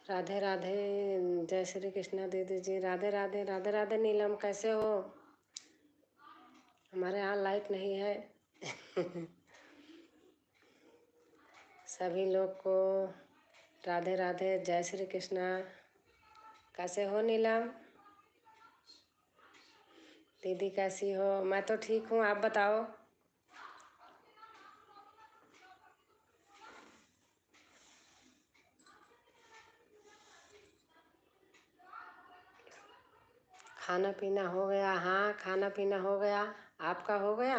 राधे राधे। जय श्री कृष्णा दीदी जी। राधे राधे। राधे राधे नीलम, कैसे हो? हमारे यहाँ लाइट नहीं है। सभी लोग को राधे राधे, जय श्री कृष्णा। कैसे हो नीलम दीदी? कैसी हो? मैं तो ठीक हूँ, आप बताओ। खाना पीना हो गया? हाँ, खाना पीना हो गया। आपका हो गया?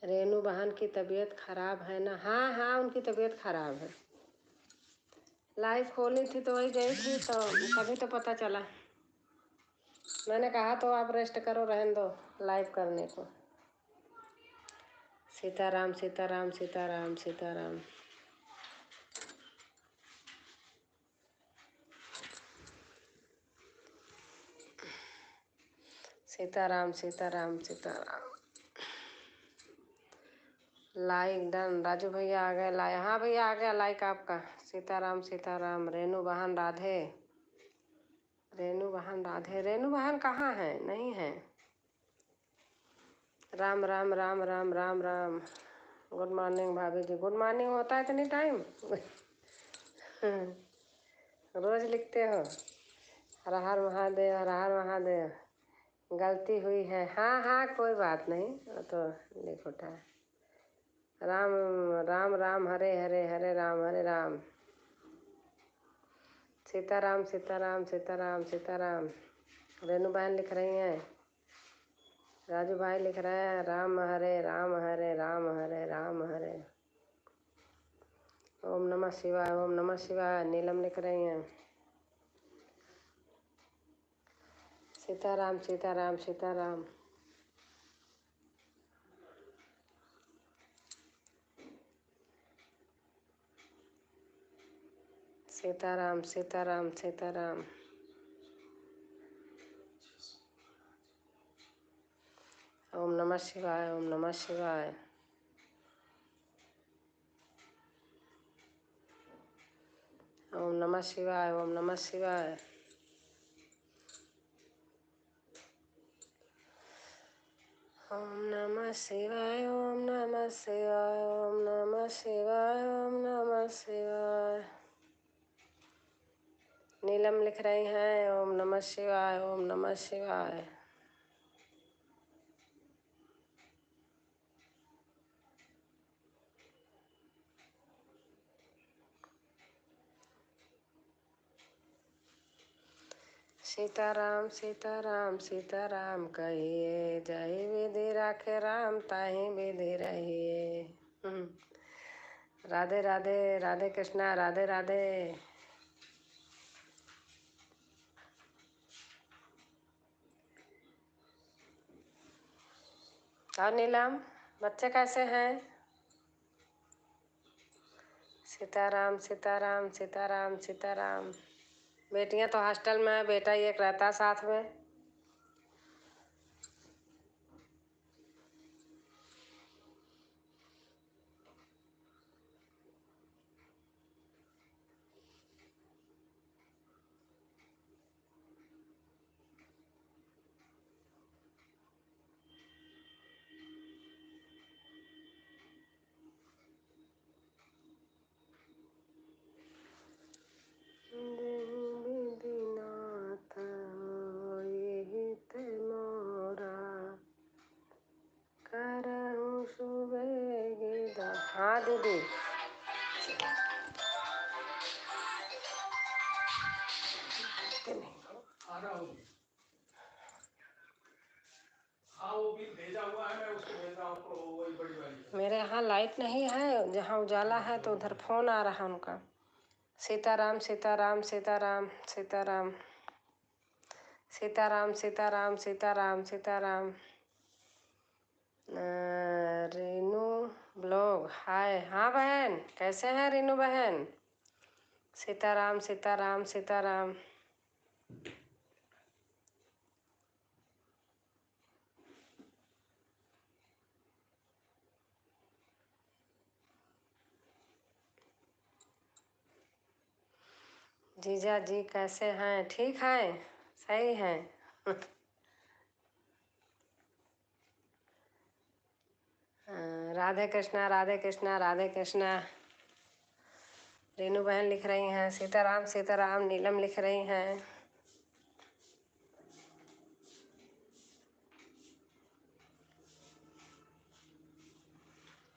रेनू बहन की तबीयत खराब है ना? हाँ हाँ, उनकी तबीयत खराब है। लाइव खोली थी तो वही गई थी, तो तभी तो पता चला। मैंने कहा तो आप रेस्ट करो, रहने दो लाइव करने को। सीताराम सीताराम सीताराम सीताराम। सीताराम सीताराम सीताराम। Like done. राजू भैया आ गए लाइक। हाँ भैया, आ गया लाइक आपका। सीताराम सीताराम। रेनू बहन राधे। रेनू बहन राधे। रेनू बहन कहाँ है? नहीं है। राम राम राम राम राम राम। गुड मॉर्निंग भाभी जी। गुड मॉर्निंग होता है इतनी टाइम? रोज लिखते हो? हर हर महादेव, हर हर महादेव। गलती हुई है। हाँ हाँ, कोई बात नहीं, वो तो लिख उठा है। राम राम राम, हरे हरे, हरे राम। सीताराम सीताराम सीताराम सीताराम। रेनू बहन लिख रही हैं। राजू भाई लिख रहे हैं राम हरे राम, हरे राम, हरे राम, हरे। ओम नमः शिवाय, ओम नमः शिवाय। नीलम लिख रही हैं सीताराम सीताराम सीताराम। सीताराम सीताराम सीताराम। ओम नमः शिवाय, ओम नमः शिवाय। ओम नमः शिवाय, ओम नमः शिवाय। ओम नमः शिवाय, ओम नमः शिवाय, ओम नमः शिवाय, ओम नमः शिवाय। नीलम लिख रही हैं ओम नमः शिवाय, ओम नमः शिवाय। सीताराम सीताराम सीताराम कहिए, जही विधि राखे राम ताही विधि रहिए। राधे राधे। राधे कृष्णा। राधे राधे। और नीलम, बच्चे कैसे हैं? सीताराम सीताराम सीताराम सीताराम। बेटियां तो हॉस्टल में है, बेटा ही एक रहता साथ में। दीनानाथ होई हित मोरा, करहूँ सुबेगिदा। हाँ दीदी। आ रहा हूँ। हाँ, वो बिल भेजा हुआ है, मैं उसको भेज रहा हूँ, तो वही बड़ी वाली। मेरे यहाँ लाइट नहीं है, जहाँ उजाला है तो उधर फोन आ रहा है उनका। सीताराम सीताराम सीताराम सीताराम सीताराम सीताराम सीताराम सीताराम। रीनू ब्लॉग हाय। हाँ बहन, कैसे हैं रीनू बहन? सीताराम सीताराम सीताराम। जीजा जी कैसे हैं? ठीक हैं, सही हैं। राधे कृष्णा राधे कृष्णा राधे कृष्णा। रीनू बहन लिख रही हैं सीताराम सीताराम। नीलम लिख रही हैं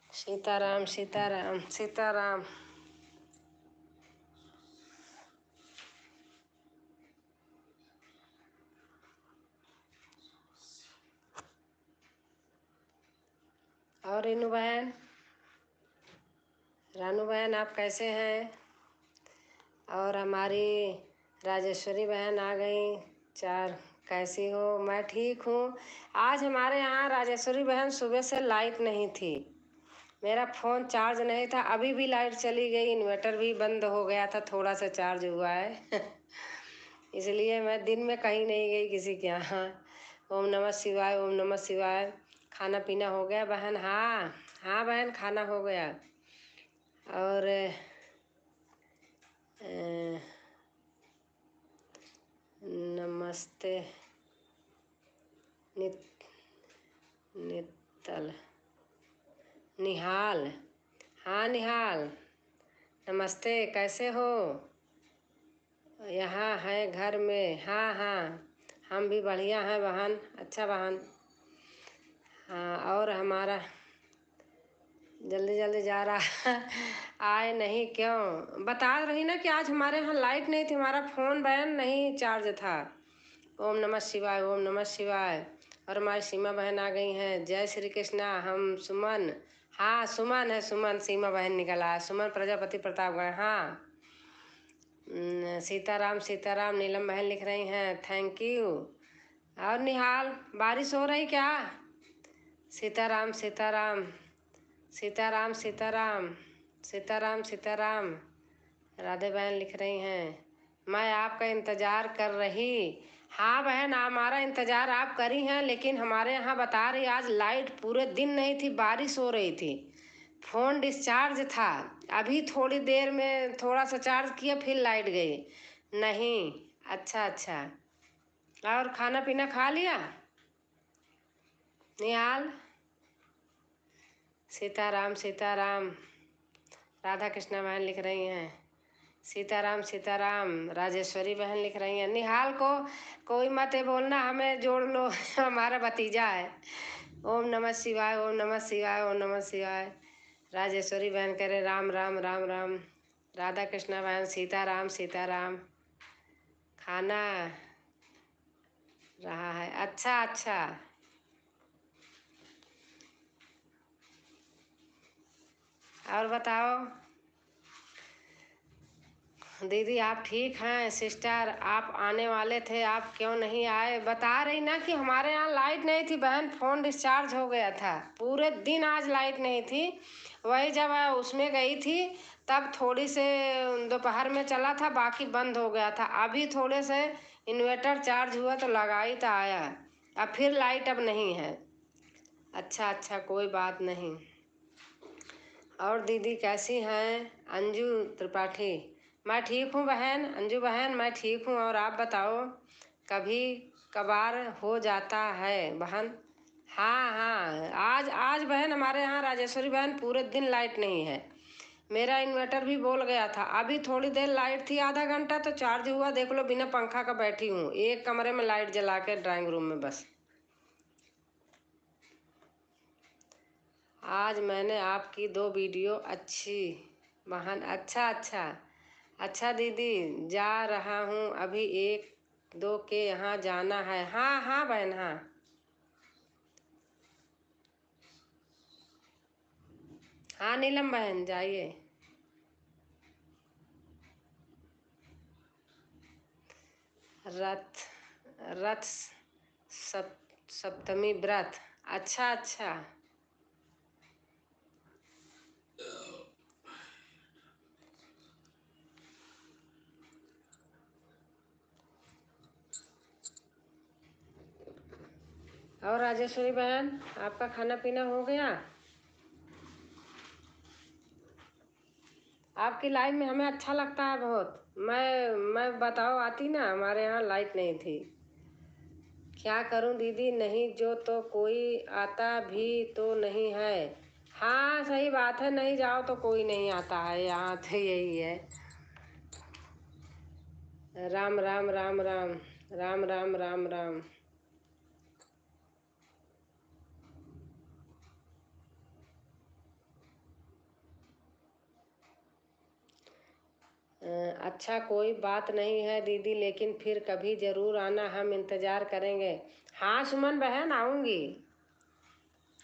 सीताराम सीताराम सीताराम। और रीनू बहन, रानू बहन आप कैसे हैं? और हमारी राजेश्वरी बहन आ गई। चार कैसी हो? मैं ठीक हूँ। आज हमारे यहाँ राजेश्वरी बहन सुबह से लाइट नहीं थी, मेरा फ़ोन चार्ज नहीं था, अभी भी लाइट चली गई, इन्वर्टर भी बंद हो गया था, थोड़ा सा चार्ज हुआ है। इसलिए मैं दिन में कहीं नहीं गई किसी के यहाँ। ओम नमः शिवाय ओम नमः शिवाय। खाना पीना हो गया बहन? हाँ हाँ बहन, खाना हो गया। और नमस्ते नितल निहाल। हाँ निहाल, नमस्ते, कैसे हो? यहाँ है घर में। हाँ हाँ, हम भी बढ़िया हैं बहन। अच्छा बहन। हाँ, और हमारा जल्दी जल्दी जा रहा। आए नहीं क्यों? बता रही ना कि आज हमारे यहाँ लाइट नहीं थी, हमारा फ़ोन बहन नहीं चार्ज था। ओम नमः शिवाय ओम नमः शिवाय। और हमारी सीमा बहन आ गई हैं। जय श्री कृष्णा। हम सुमन, हाँ सुमन है, सुमन। सीमा बहन निकल आया, सुमन प्रजापति प्रतापगढ़। हाँ सीताराम सीताराम। नीलम बहन लिख रही हैं थैंक यू। और निहाल, बारिश हो रही क्या? सीताराम सीताराम सीताराम सीताराम सीताराम सीताराम। राधे बहन लिख रही हैं मैं आपका इंतज़ार कर रही। हाँ बहन, हमारा इंतज़ार आप करी हैं, लेकिन हमारे यहाँ बता रही आज लाइट पूरे दिन नहीं थी, बारिश हो रही थी, फ़ोन डिस्चार्ज था, अभी थोड़ी देर में थोड़ा सा चार्ज किया फिर लाइट गई। नहीं, अच्छा अच्छा। और खाना पीना खा लिया निहाल? सीताराम सीताराम। राधा कृष्णा बहन लिख रही हैं सीताराम सीताराम। राजेश्वरी बहन लिख रही हैं निहाल को कोई मत बोलना, हमें जोड़ लो। हमारा भतीजा है। ओम नमः शिवाय ओम नमः शिवाय ओम नमः शिवाय। राजेश्वरी बहन कह रहे राम राम राम राम। राधा कृष्णा बहन सीताराम सीताराम। खाना रहा है, अच्छा अच्छा। और बताओ दीदी, आप ठीक हैं? सिस्टर, आप आने वाले थे, आप क्यों नहीं आए? बता रही ना कि हमारे यहाँ लाइट नहीं थी बहन, फ़ोन डिस्चार्ज हो गया था, पूरे दिन आज लाइट नहीं थी। वही जब उसमें गई थी तब थोड़ी से दोपहर में चला था, बाकी बंद हो गया था। अभी थोड़े से इन्वर्टर चार्ज हुआ तो लगाई तो आया, अब फिर लाइट अब नहीं है। अच्छा अच्छा, कोई बात नहीं। और दीदी कैसी हैं? अंजू त्रिपाठी, मैं ठीक हूँ बहन। अंजू बहन मैं ठीक हूँ, और आप बताओ? कभी कभार हो जाता है बहन। हाँ हाँ, आज आज बहन हमारे यहाँ राजेश्वरी बहन पूरे दिन लाइट नहीं है, मेरा इन्वर्टर भी बोल गया था, अभी थोड़ी देर लाइट थी, आधा घंटा तो चार्ज हुआ, देख लो बिना पंखा का बैठी हूँ, एक कमरे में लाइट जला के ड्राइंग रूम में बस। आज मैंने आपकी 2 वीडियो अच्छी बहन। अच्छा अच्छा अच्छा दीदी, जा रहा हूँ अभी, 1-2 के यहाँ जाना है। हाँ हाँ बहन हाँ। हाँ नीलम बहन जाइए। रथ रथ सप्तमी व्रत, अच्छा अच्छा। और राजेश्वरी बहन, आपका खाना पीना हो गया? आपकी लाइव में हमें अच्छा लगता है बहुत। मैं बताओ आती ना, हमारे यहाँ लाइट नहीं थी। क्या करूं दीदी, नहीं जो तो कोई आता भी तो नहीं है। हाँ सही बात है, नहीं जाओ तो कोई नहीं आता है, यहाँ तो यही है। राम राम राम राम राम राम राम राम। अच्छा कोई बात नहीं है दीदी, लेकिन फिर कभी ज़रूर आना, हम इंतज़ार करेंगे। हाँ सुमन बहन आऊँगी।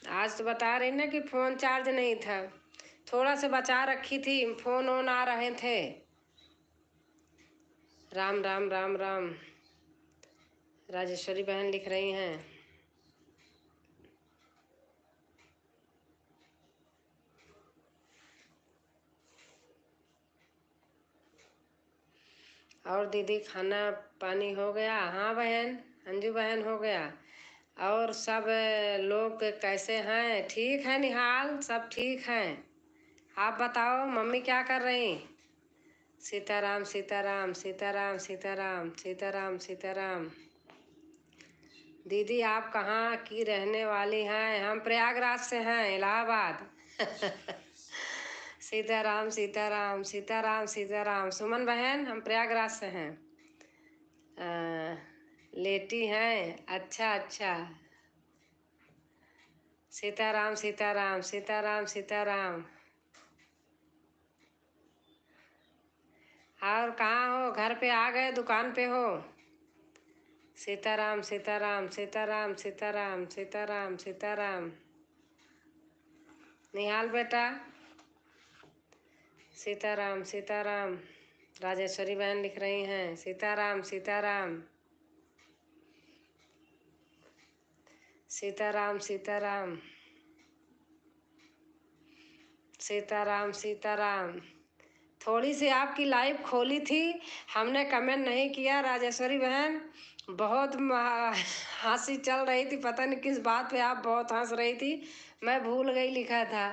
आज तो बता रही ना कि फ़ोन चार्ज नहीं था, थोड़ा सा बचा रखी थी, फ़ोन ऑन आ रहे थे। राम राम राम राम। राजेश्वरी बहन लिख रही हैं। और दीदी खाना पानी हो गया? हाँ बहन, अंजू बहन हो गया। और सब लोग कैसे हैं? ठीक है निहाल, सब ठीक हैं। आप बताओ मम्मी क्या कर रही? सीताराम सीताराम सीताराम सीताराम सीताराम सीताराम। दीदी आप कहाँ की रहने वाली हैं? हम प्रयागराज से हैं, इलाहाबाद। सीताराम सीताराम सीताराम सीताराम। सुमन बहन हम प्रयागराज से हैं। लेटी हैं? अच्छा अच्छा। सीताराम सीताराम सीताराम सीताराम। और कहाँ हो? घर पे आ गए, दुकान पे हो? सीताराम सीताराम सीताराम सीताराम सीताराम सीताराम। निहाल बेटा सीताराम सीताराम। राजेश्वरी बहन लिख रही हैं सीताराम सीताराम सीताराम सीताराम सीताराम सीताराम। थोड़ी सी आपकी लाइव खोली थी, हमने कमेंट नहीं किया राजेश्वरी बहन। बहुत हंसी चल रही थी, पता नहीं किस बात पे आप बहुत हंस रही थी, मैं भूल गई लिखा था।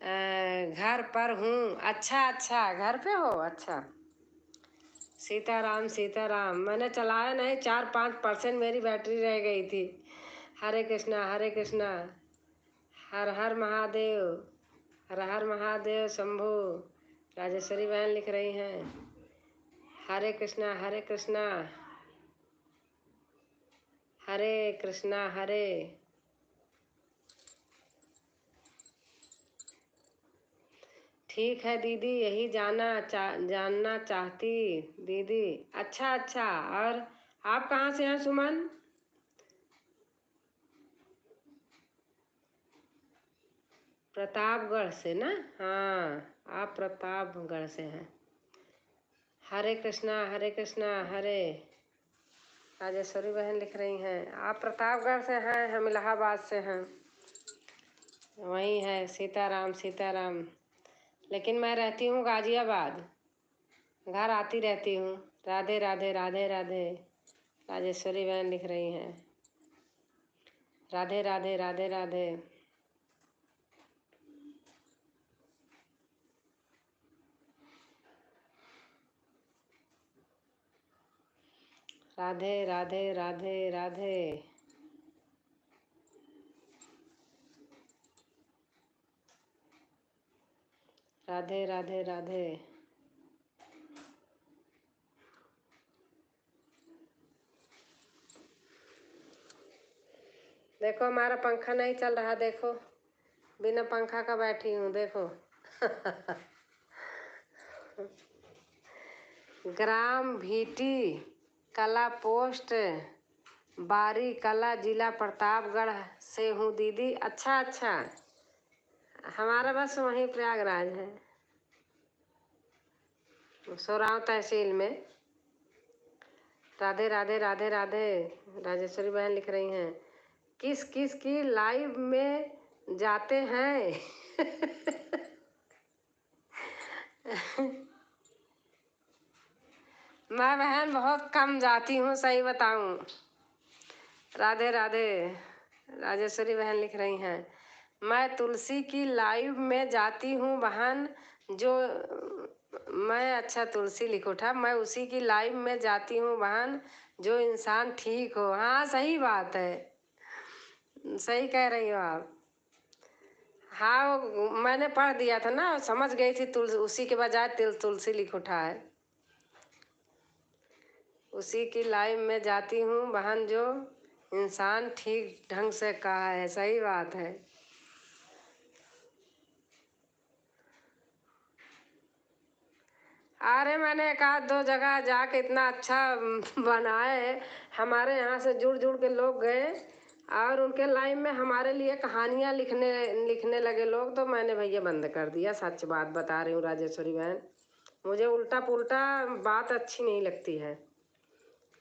घर पर हूँ। अच्छा अच्छा, घर पे हो? अच्छा। सीताराम सीताराम। मैंने चलाया नहीं, 4-5% मेरी बैटरी रह गई थी। हरे कृष्णा हरे कृष्णा। हर हर महादेव, हर हर महादेव शंभू। राजेश्वरी बहन लिख रही हैं हरे कृष्णा हरे कृष्णा हरे कृष्णा हरे। ठीक है दीदी, यही जानना चाहती दीदी। अच्छा अच्छा। और आप कहाँ से हैं सुमन? प्रतापगढ़ से ना? हाँ आप प्रतापगढ़ से हैं। हरे कृष्णा हरे। राजेश्वरी बहन लिख रही हैं आप प्रतापगढ़ से हैं, हम इलाहाबाद से हैं। वही है सीताराम सीताराम। लेकिन मैं रहती हूँ गाजियाबाद, घर आती रहती हूँ। राधे राधे राधे राधे। राजेश्वरी बहन लिख रही हैं राधे राधे राधे राधे। राधे राधे राधे राधे। राधे राधे राधे। देखो हमारा पंखा नहीं चल रहा, देखो बिना पंखा का बैठी हूँ, देखो। ग्राम भीटी कला पोस्ट बारी कला, जिला प्रतापगढ़ से हूँ दीदी। अच्छा अच्छा, हमारा बस वहीं प्रयागराज है, सोराव तहसील में। राधे राधे राधे राधे। राजेश्वरी बहन लिख रही हैं किस किस की लाइव में जाते हैं? मैं बहन बहुत कम जाती हूँ, सही बताऊँ राधे राधे। राजेश्वरी बहन लिख रही हैं, मैं तुलसी की लाइव में जाती हूँ बहन जो मैं अच्छा तुलसी लिखो था, मैं उसी की लाइव में जाती हूँ बहन जो इंसान ठीक हो। हाँ सही बात है, सही कह रही हो आप। हाँ वो मैंने पढ़ दिया था ना, समझ गई थी उसी के बजाय तुलसी लिखो था है। उसी की लाइफ में जाती हूँ बहन जो इंसान ठीक ढंग से कहा है, सही बात है। अरे मैंने एक आध दो जगह जाके इतना अच्छा बनाए, हमारे यहाँ से जुड़ जुड़ के लोग गए और उनके लाइन में हमारे लिए कहानियाँ लिखने लगे लोग, तो मैंने भैया बंद कर दिया। सच बात बता रही हूँ राजेश्वरी बहन, मुझे उल्टा पुल्टा बात अच्छी नहीं लगती है।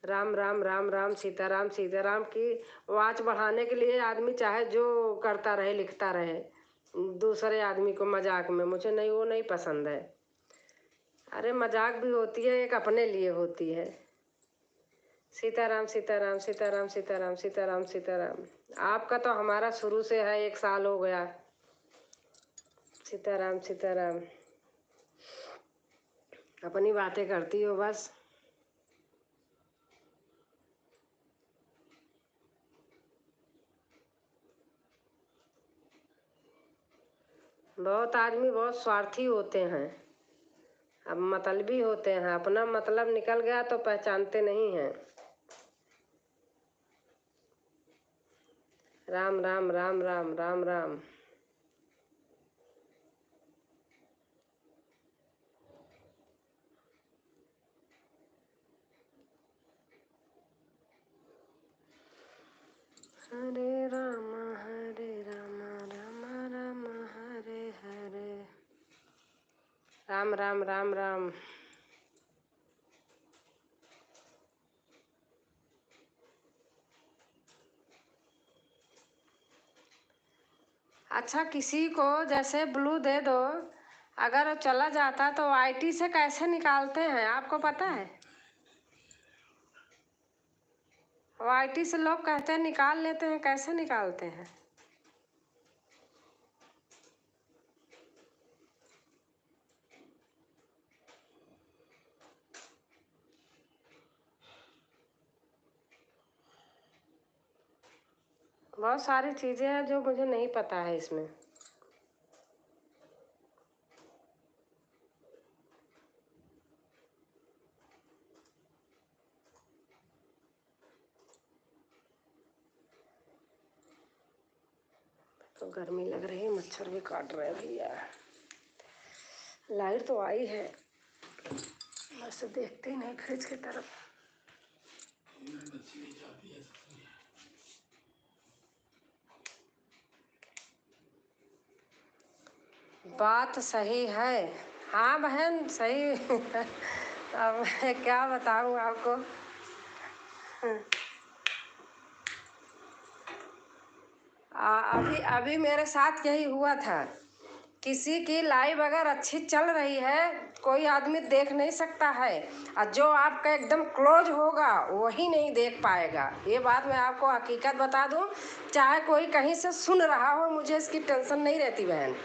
राम राम राम राम सीताराम सीताराम की आवाज़ बढ़ाने के लिए आदमी चाहे जो करता रहे, लिखता रहे दूसरे आदमी को मजाक में, मुझे नहीं, वो नहीं पसंद है। अरे मजाक भी होती है, एक अपने लिए होती है। सीताराम सीताराम सीताराम सीताराम सीताराम सीताराम। आपका तो हमारा शुरू से है, 1 साल हो गया। सीताराम सीताराम, अपनी बातें करती हो बस। बहुत आदमी बहुत स्वार्थी होते हैं, अब मतलबी होते हैं, अपना मतलब निकल गया तो पहचानते नहीं हैं। राम राम राम राम राम राम। हरे राम राम राम हरे हरे, राम राम राम राम। अच्छा किसी को जैसे ब्लू दे दो, अगर वो चला जाता तो आईटी से कैसे निकालते हैं आपको पता है? वो आईटी से लोग कहते हैं निकाल लेते हैं, कैसे निकालते हैं? बहुत सारी चीज़ें हैं जो मुझे नहीं पता है इसमें। तो गर्मी लग रही है, मच्छर भी काट रहे हैं भैया। लाइट तो आई है, बस देखते ही नहीं फ्रिज की तरफ। बात सही है, हाँ बहन सही। अब मैं क्या बताऊँ आपको। अभी अभी मेरे साथ यही हुआ था, किसी की लाइव अगर अच्छी चल रही है कोई आदमी देख नहीं सकता है, और जो आपका एकदम क्लोज होगा वही नहीं देख पाएगा। ये बात मैं आपको हकीकत बता दूं, चाहे कोई कहीं से सुन रहा हो, मुझे इसकी टेंशन नहीं रहती बहन,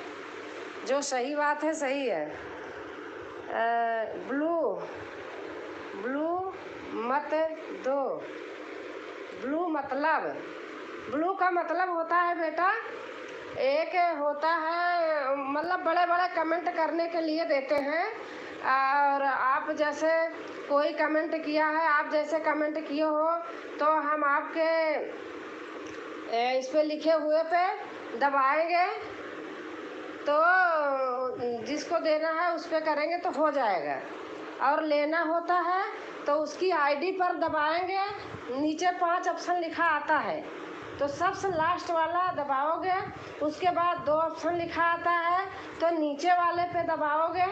जो सही बात है सही है। ब्लू ब्लू मत दो, ब्लू का मतलब होता है बेटा, एक होता है मतलब बड़े बड़े कमेंट करने के लिए देते हैं, और आप जैसे कोई कमेंट किया है, आप जैसे कमेंट किए हो तो हम आपके इस पे लिखे हुए पे दबाएंगे, तो जिसको देना है उस पे करेंगे तो हो जाएगा। और लेना होता है तो उसकी आईडी पर दबाएंगे, नीचे 5 ऑप्शन लिखा आता है, तो सबसे लास्ट वाला दबाओगे, उसके बाद 2 ऑप्शन लिखा आता है, तो नीचे वाले पे दबाओगे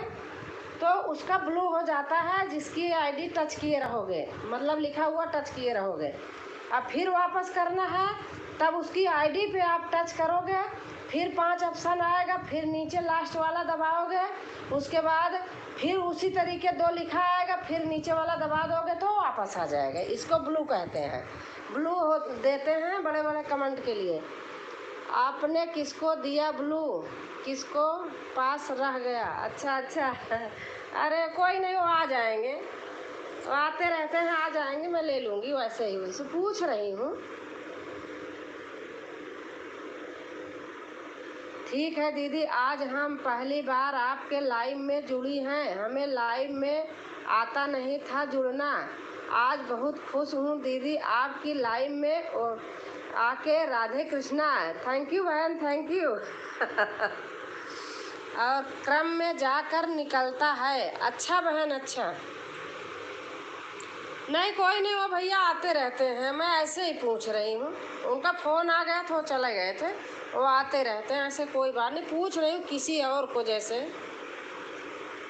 तो उसका ब्लू हो जाता है, जिसकी आईडी टच किए रहोगे, मतलब लिखा हुआ टच किए रहोगे। अब फिर वापस करना है तब उसकी आईडी पे आप टच करोगे फिर 5 ऑप्शन आएगा, फिर नीचे लास्ट वाला दबाओगे, उसके बाद फिर उसी तरीके 2 लिखा आएगा, फिर नीचे वाला दबा दोगे तो वापस आ जाएगा। इसको ब्लू कहते हैं। ब्लू हो देते हैं बड़े बड़े कमेंट के लिए। आपने किसको दिया ब्लू, किसको पास रह गया? अच्छा अच्छा अरे कोई नहीं, वो आ जाएंगे, वो आते रहते हैं, आ जाएंगे, मैं ले लूँगी। वैसे ही उनसे पूछ रही हूँ। ठीक है दीदी, आज हम पहली बार आपके लाइव में जुड़ी हैं, हमें लाइव में आता नहीं था जुड़ना। आज बहुत खुश हूँ दीदी आपकी लाइव में आके। राधे कृष्णा। थैंक यू बहन, थैंक यू और क्रम में जाकर निकलता है। अच्छा बहन, अच्छा। नहीं कोई नहीं, वो भैया आते रहते हैं, मैं ऐसे ही पूछ रही हूँ। उनका फ़ोन आ गया तो चले गए थे, वो आते रहते हैं, ऐसे कोई बात नहीं। पूछ रही हूँ किसी और को, जैसे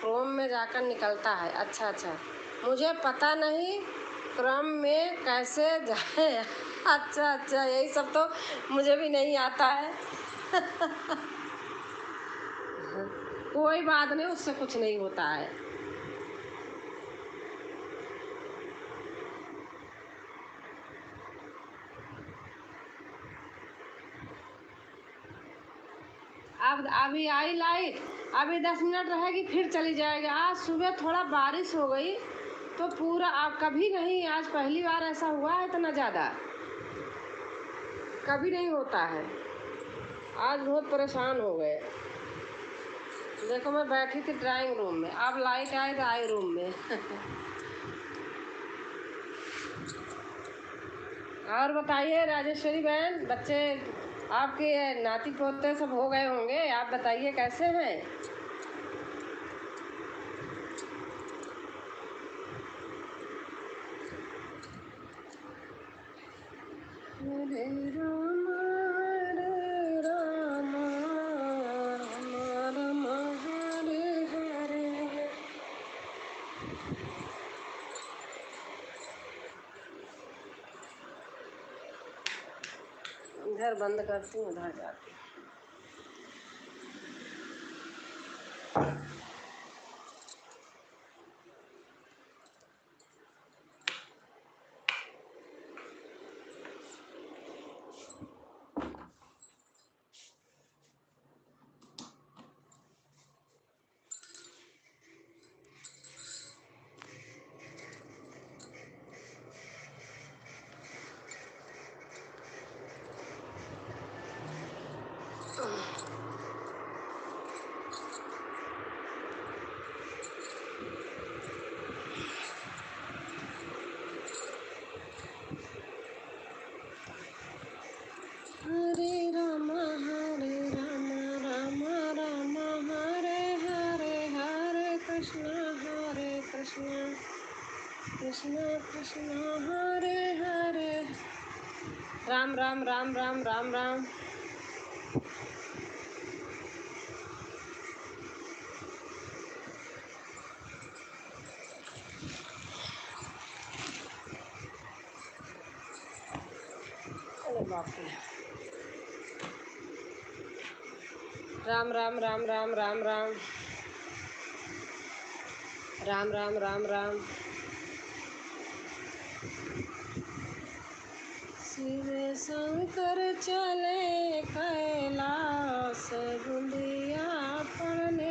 क्रोम में जाकर निकलता है। अच्छा अच्छा, मुझे पता नहीं क्रम में कैसे जाए अच्छा अच्छा, यही सब तो मुझे भी नहीं आता है कोई बात नहीं, उससे कुछ नहीं होता है। अब अभी आई लाइट, अभी 10 मिनट रहेगी फिर चली जाएगी। आज सुबह थोड़ा बारिश हो गई तो पूरा, आप कभी नहीं, आज पहली बार ऐसा हुआ है इतना ज़्यादा, कभी नहीं होता है। आज बहुत परेशान हो गए। देखो मैं बैठी थी ड्राइंग रूम में, अब लाइट आए तो आई रूम में और बताइए राजेश्वरी बहन, बच्चे आपके नाती पोते सब हो गए होंगे, आप बताइए कैसे हैं? हरे राम राम राम हरे हरे। इधर बंद करती हूँ, उधर जाती हूँ। हरे राम राम राम हरे हरे, हरे कृष्ण कृष्ण कृष्ण हरे हरे। राम राम राम राम राम राम। अरे बाप रे। राम राम राम राम राम राम राम राम राम राम। शिव शंकर चले कैलाश बुंदिया पड़ने।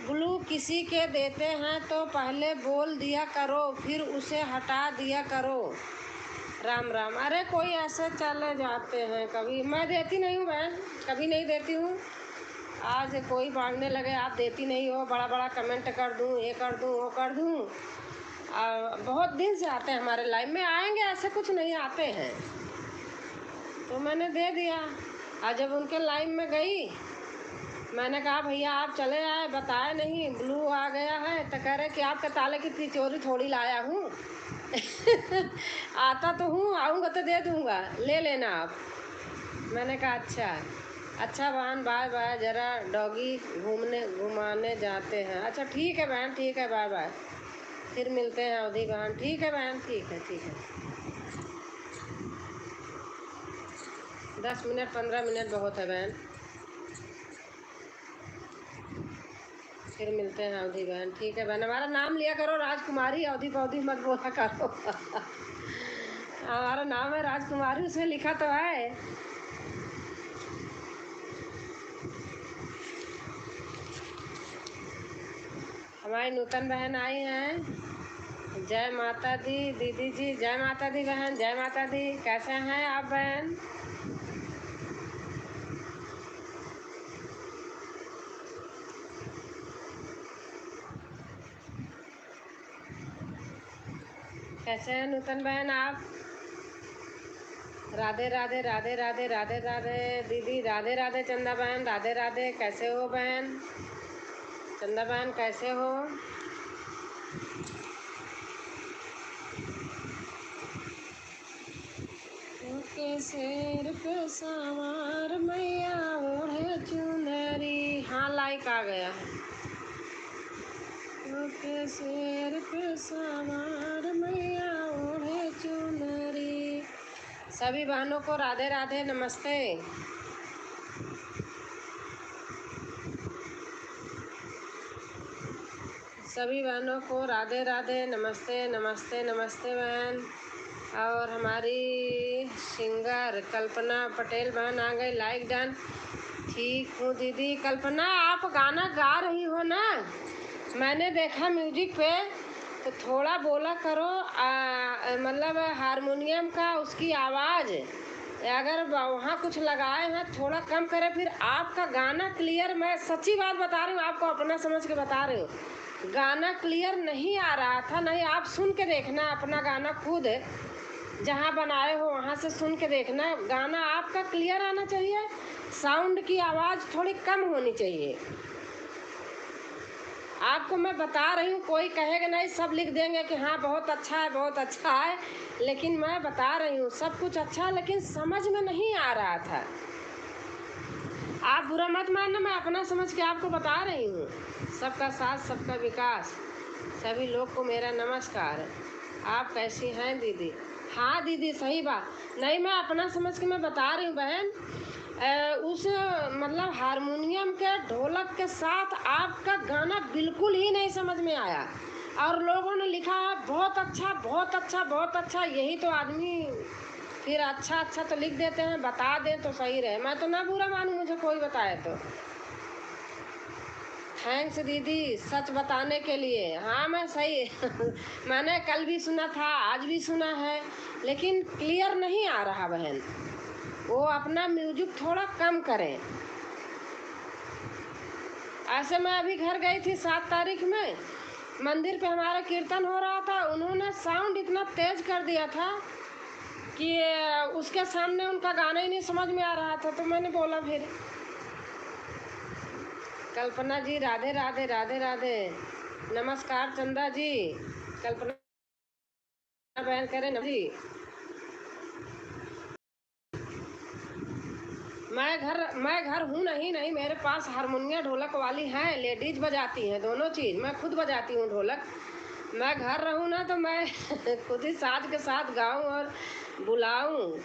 ग्लू किसी के देते हैं तो पहले बोल दिया करो, फिर उसे हटा दिया करो। राम राम। अरे कोई ऐसे चले जाते हैं, कभी मैं देती नहीं हूँ बहन, कभी नहीं देती हूँ। आज कोई मांगने लगे, आप देती नहीं हो, बड़ा बड़ा कमेंट कर दूँ, ये कर दूँ, वो कर दूँ। बहुत दिन से आते हैं हमारे लाइव में, आएंगे ऐसे कुछ नहीं आते हैं, तो मैंने दे दिया। और जब उनके लाइव में गई, मैंने कहा भैया आप चले आए, बताए नहीं, ब्लू आ गया है, तो कह रहे कि आपके ताले की तिजोरी थोड़ी लाया हूँ आता तो हूँ, आऊँगा तो दे दूँगा, ले लेना आप। मैंने कहा अच्छा अच्छा बहन, बाय बाय, ज़रा डॉगी घुमाने जाते हैं। अच्छा ठीक है बहन, ठीक है, बाय बाय, फिर मिलते हैं अवधि बहन। ठीक है बहन, ठीक है ठीक है। 10 मिनट 15 मिनट बहुत है बहन। फिर मिलते हैं अवधि बहन। ठीक है बहन, हमारा नाम लिया करो राजकुमारी, अवधि पौधी मत बोला करो। हमारा नाम है राजकुमारी, उसमें लिखा तो है। हमारी नूतन बहन आई हैं। जय माता दी दीदी जी, जय माता दी बहन, जय माता दी। कैसे हैं आप बहन? कैसे हैं नूतन बहन आप? राधे राधे राधे राधे राधे राधे दीदी, राधे राधे चंदा बहन, राधे राधे। कैसे हो बहन? चंदा बहन कैसे हो? के शेर पे सवार मैया ओढ़े चुनरी। हाँ लाइक आ गया है। के शेर पे सवार मैया ओढ़े चुनरी। सभी बहनों को राधे राधे नमस्ते। सभी बहनों को राधे राधे नमस्ते नमस्ते नमस्ते बहन। और हमारी सिंगर कल्पना पटेल बहन आ गई, लाइक डन। ठीक हूँ दीदी। कल्पना आप गाना गा रही हो ना, मैंने देखा म्यूजिक पे, तो थोड़ा बोला करो मतलब हारमोनियम का उसकी आवाज़ अगर वहाँ कुछ लगाए हैं थोड़ा कम करें। फिर आपका गाना क्लियर, मैं सच्ची बात बता रही हूँ आपको, अपना समझ के बता रही हूँ, गाना क्लियर नहीं आ रहा था। नहीं आप सुन के देखना अपना गाना खुद, जहाँ बनाए हो वहाँ से सुन के देखना, गाना आपका क्लियर आना चाहिए। साउंड की आवाज़ थोड़ी कम होनी चाहिए। आपको मैं बता रही हूँ, कोई कहेगा नहीं, सब लिख देंगे कि हाँ बहुत अच्छा है बहुत अच्छा है, लेकिन मैं बता रही हूँ सब कुछ अच्छा है, लेकिन समझ में नहीं आ रहा था। आप बुरा मत मानना, मैं अपना समझ के आपको बता रही हूँ। सबका साथ सबका विकास। सभी लोग को मेरा नमस्कार। आप कैसी हैं दीदी? हाँ दीदी सही बात। नहीं मैं अपना समझ के मैं बता रही हूँ बहन। उस मतलब हारमोनियम के ढोलक के साथ आपका गाना बिल्कुल ही नहीं समझ में आया। और लोगों ने लिखा है बहुत अच्छा बहुत अच्छा बहुत अच्छा। यही तो आदमी फिर अच्छा अच्छा तो लिख देते हैं, बता दें तो सही रहे। मैं तो ना बुरा मानूं मुझे कोई बताए तो। थैंक्स दीदी सच बताने के लिए। हाँ मैं सही मैंने कल भी सुना था आज भी सुना है, लेकिन क्लियर नहीं आ रहा बहन। वो अपना म्यूजिक थोड़ा कम करें। ऐसे मैं अभी घर गई थी 7 तारीख में, मंदिर पे हमारा कीर्तन हो रहा था, उन्होंने साउंड इतना तेज कर दिया था कि उसके सामने उनका गाना ही नहीं समझ में आ रहा था। तो मैंने बोला फिर। कल्पना जी राधे राधे राधे राधे। नमस्कार चंदा जी। कल्पना बहन करें जी। मैं घर हूँ नहीं नहीं, मेरे पास हारमोनिया ढोलक वाली हैं, लेडीज बजाती हैं दोनों चीज़, मैं खुद बजाती हूँ ढोलक। मैं घर रहूँ ना तो मैं खुद ही साज के साथ गाऊँ और बुलाऊँ।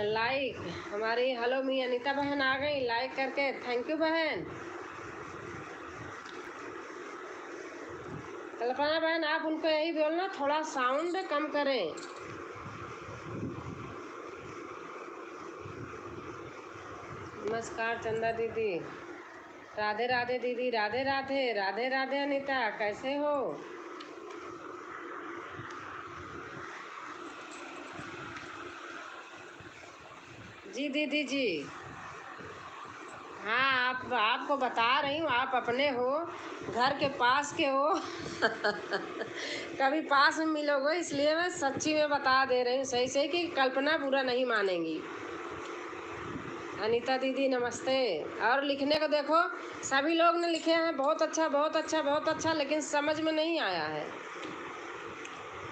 लाइक हमारी हेलो मी अनीता बहन आ गई लाइक करके, थैंक यू बहन। कल्पना बहन आप उनको यही बोलना थोड़ा साउंड कम करें। नमस्कार चंदा दीदी। राधे राधे दीदी, राधे राधे राधे राधे अनीता कैसे हो? जी दीदी जी। हाँ आपको बता रही हूँ, आप अपने हो, घर के पास के हो कभी पास में मिलोगे, इसलिए मैं सच्ची में बता दे रही हूँ सही सही कि कल्पना बुरा नहीं मानेंगी। अनीता दीदी नमस्ते। और लिखने को देखो सभी लोग ने लिखे हैं बहुत अच्छा बहुत अच्छा बहुत अच्छा, लेकिन समझ में नहीं आया है।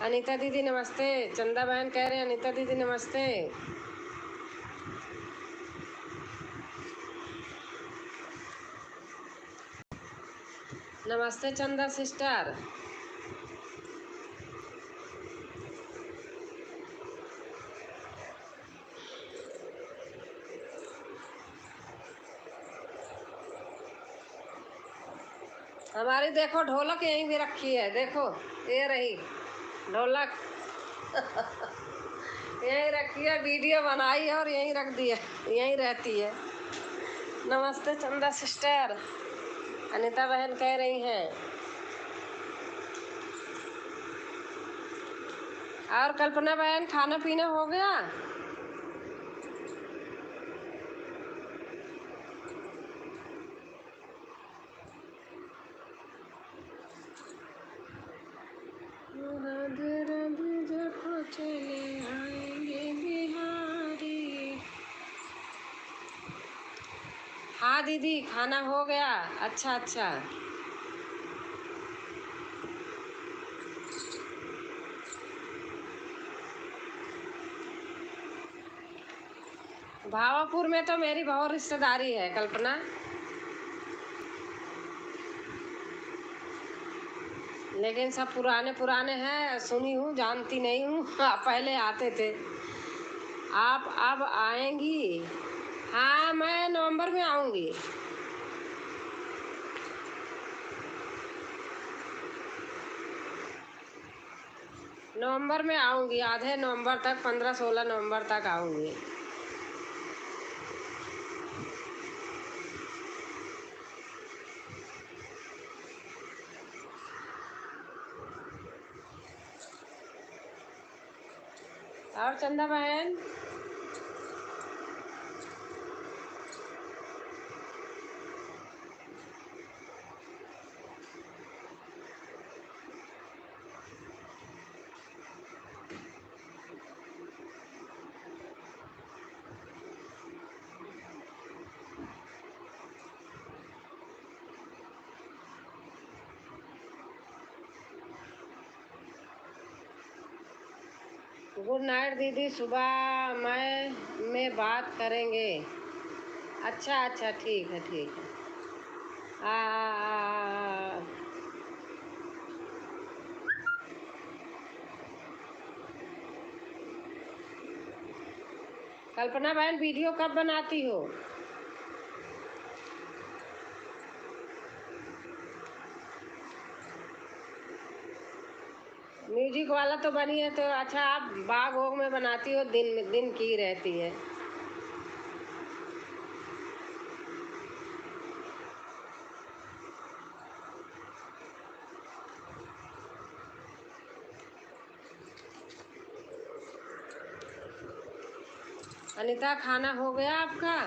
अनीता दीदी नमस्ते। चंदा बहन कह रहे हैं अनीता दीदी नमस्ते। नमस्ते चंदा सिस्टर। हमारी देखो ढोलक यहीं भी रखी है, देखो ये रही ढोलक। यहीं रखी है, वीडियो बनाई है और यहीं रख दी है, यहीं रहती है। नमस्ते चंदा सिस्टर, अनीता बहन कह रही हैं। और कल्पना बहन खाना पीना हो गया? राधे राधे जखो चले आएंगे बिहारी। हाँ दीदी खाना हो गया। अच्छा अच्छा। भावापुर में तो मेरी बहुत रिश्तेदारी है कल्पना, लेकिन सब पुराने पुराने हैं, सुनी हूँ जानती नहीं हूँ। पहले आते थे। आप अब आएंगी? हाँ मैं नवंबर में आऊँगी। नवंबर में आऊँगी, आधे नवंबर तक, 15-16 नवंबर तक आऊँगी। और चंदा बहन गुड नाइट दीदी, सुबह में बात करेंगे। अच्छा अच्छा ठीक है ठीक है। आ, कल्पना बहन वीडियो कब बनाती हो? म्यूजिक वाला तो बनी है, तो अच्छा आप बाग वोग में बनाती हो, दिन की रहती है। अनीता खाना हो गया आपका?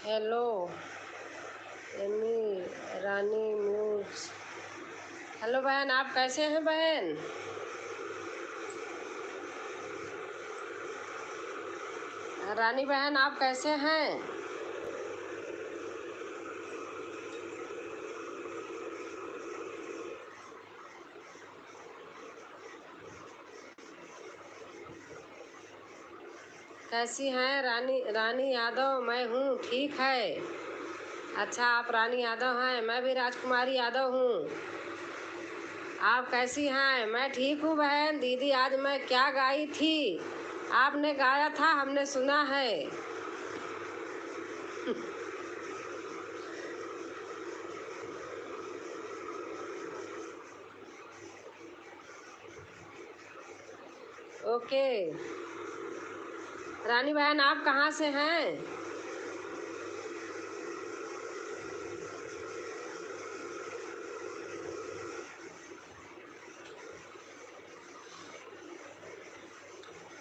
हेलो एमी रानी म्यूज। हेलो बहन, आप कैसे हैं बहन? रानी बहन आप कैसे हैं? कैसी हैं रानी? रानी यादव मैं हूँ, ठीक है। अच्छा आप रानी यादव हैं, मैं भी राजकुमारी यादव हूँ। आप कैसी हैं? मैं ठीक हूँ बहन। दीदी आज मैं क्या गाई थी? आपने गाया था, हमने सुना है। ओके। रानी बहन आप कहाँ से हैं?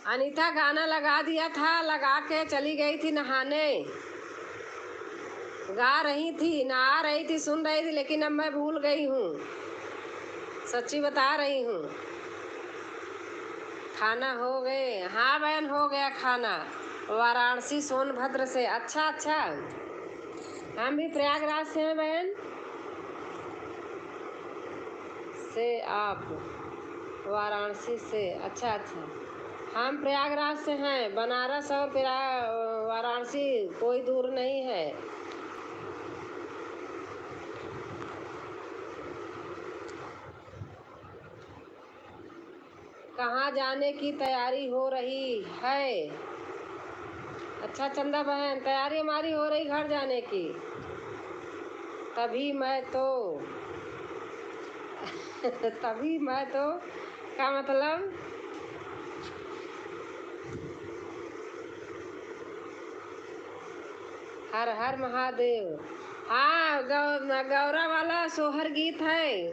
अनीता गाना लगा दिया था, लगा के चली गई थी नहाने। गा रही थी, नहा रही थी, सुन रही थी, लेकिन अब मैं भूल गई हूँ। सच्ची बता रही हूँ। खाना हो गए? हाँ बहन, हो गया खाना। वाराणसी सोनभद्र से। अच्छा अच्छा, हम भी प्रयागराज से हैं बहन। से आप वाराणसी से? अच्छा अच्छा, हम प्रयागराज से हैं। बनारस और वाराणसी कोई दूर नहीं है। कहाँ जाने की तैयारी हो रही है? अच्छा चंदा बहन, तैयारी हमारी हो रही घर जाने की। तभी मैं तो तभी मैं तो क्या मतलब? हर हर महादेव। हाँ, गौरा वाला सोहर गीत है।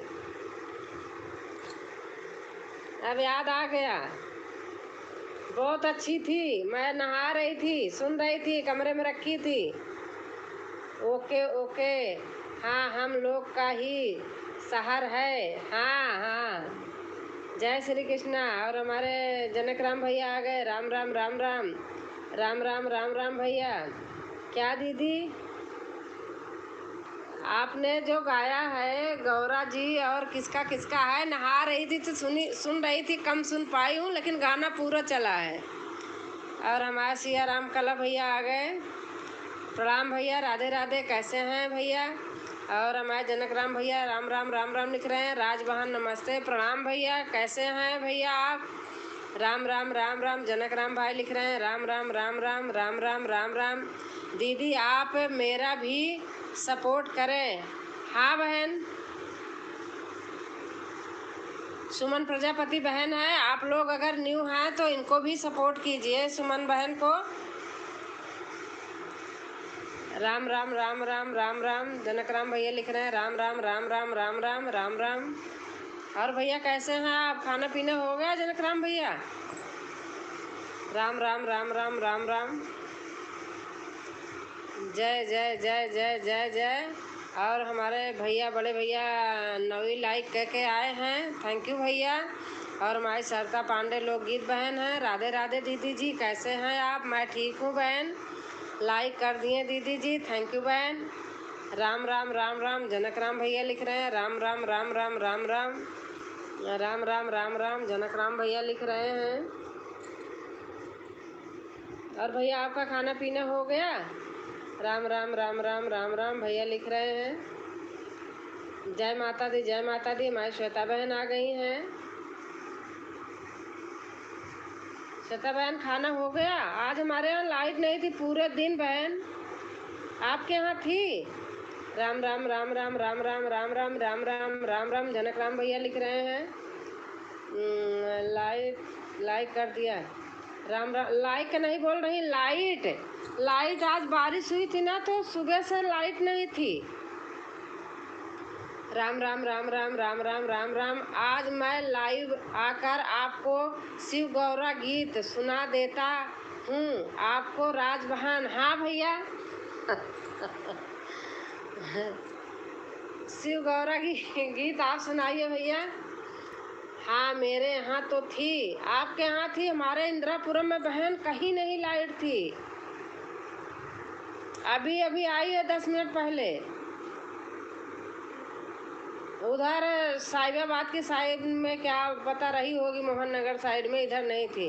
अब याद आ गया। बहुत अच्छी थी। मैं नहा रही थी, सुन रही थी, कमरे में रखी थी। Okay okay. हाँ, हम लोग का ही शहर है। हाँ हाँ, जय श्री कृष्णा। और हमारे जनक राम भैया आ गए। राम राम राम राम राम राम राम राम भैया। क्या दीदी, आपने जो गाया है गौरा जी, और किसका किसका है? नहा रही थी तो सुन रही थी, कम सुन पाई हूँ, लेकिन गाना पूरा चला है। और हमारे सिया राम कला भैया आ गए। प्रणाम भैया, राधे राधे। कैसे हैं भैया? और हमारे जनक राम भैया राम राम राम राम लिख रहे हैं। राजबहन नमस्ते, प्रणाम भैया। कैसे हैं भैया आप? राम राम राम राम। जनक राम भाई लिख रहे हैं राम राम राम राम राम राम राम राम। दीदी आप मेरा भी सपोर्ट करें। हाँ बहन, सुमन प्रजापति बहन है। आप लोग अगर न्यू हैं तो इनको भी सपोर्ट कीजिए, सुमन बहन को। राम राम राम राम राम राम। जनक राम भैया लिख रहे हैं राम राम राम राम राम राम राम राम। और भैया कैसे हैं आप? खाना पीना हो गया जनक राम भैया? राम राम राम राम राम राम। जय जय जय जय जय जय। और हमारे भैया, बड़े भैया नवी लाइक करके आए हैं, थैंक यू भैया। और हमारी सरिता पांडे लोकगीत बहन है। राधे राधे दीदी जी, कैसे हैं आप? मैं ठीक हूँ बहन, लाइक कर दिए दीदी जी, थैंक यू बहन। राम राम राम राम। जनक राम भैया लिख रहे हैं राम राम राम राम राम राम राम राम राम राम। जनक राम भैया लिख रहे हैं। और भैया आपका खाना पीना हो गया? राम राम राम राम राम राम भैया लिख रहे हैं। जय माता दी, जय माता दी। हमारी श्वेता बहन आ गई हैं। श्वेता बहन खाना हो गया? आज हमारे यहाँ लाइट नहीं थी पूरे दिन बहन, आपके यहाँ थी? राम राम राम राम राम राम राम राम राम राम राम राम। जनक राम भैया लिख रहे हैं लाइक कर दिया। राम राम, लाइक नहीं बोल रही, लाइट आज बारिश हुई थी ना, तो सुबह से लाइट नहीं थी। राम राम राम राम राम राम राम राम। आज मैं लाइव आकर आपको शिव गौरा गीत सुना देता हूँ, आपको राजबहन। हाँ भैया शिव गौरा की गीत आप सुनाइए भैया। हाँ मेरे यहाँ तो थी, आपके यहाँ थी? हमारे इंदिरापुरम में बहन कहीं नहीं लाइट थी। अभी अभी आई है 10 मिनट पहले। उधर साहिबाबाद की साइड में क्या बता रही होगी, मोहन नगर साइड में, इधर नहीं थी।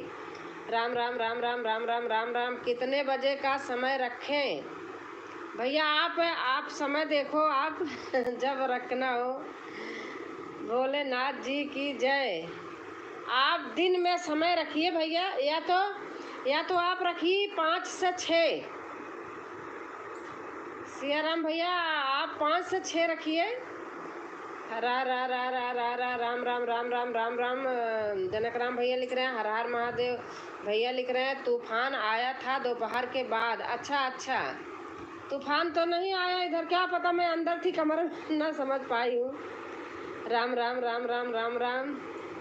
राम राम राम राम राम राम राम राम। कितने बजे का समय रखें भैया? आप समय देखो आप जब रखना हो। भोलेनाथ जी की जय। आप दिन में समय रखिए भैया, या तो आप रखिए 5 से 6। सियाराम भैया आप 5 से 6 रखिए। रा रा रा रा रा रा राम राम राम राम राम राम। जनक राम भैया लिख रहे हैं हर हर महादेव। भैया लिख रहे हैं तूफान आया था दोपहर के बाद। अच्छा अच्छा, तूफान तो नहीं आया इधर, क्या पता, मैं अंदर थी, कमरे में ना समझ पाई हूँ। Ram Ram Ram Ram Ram Ram.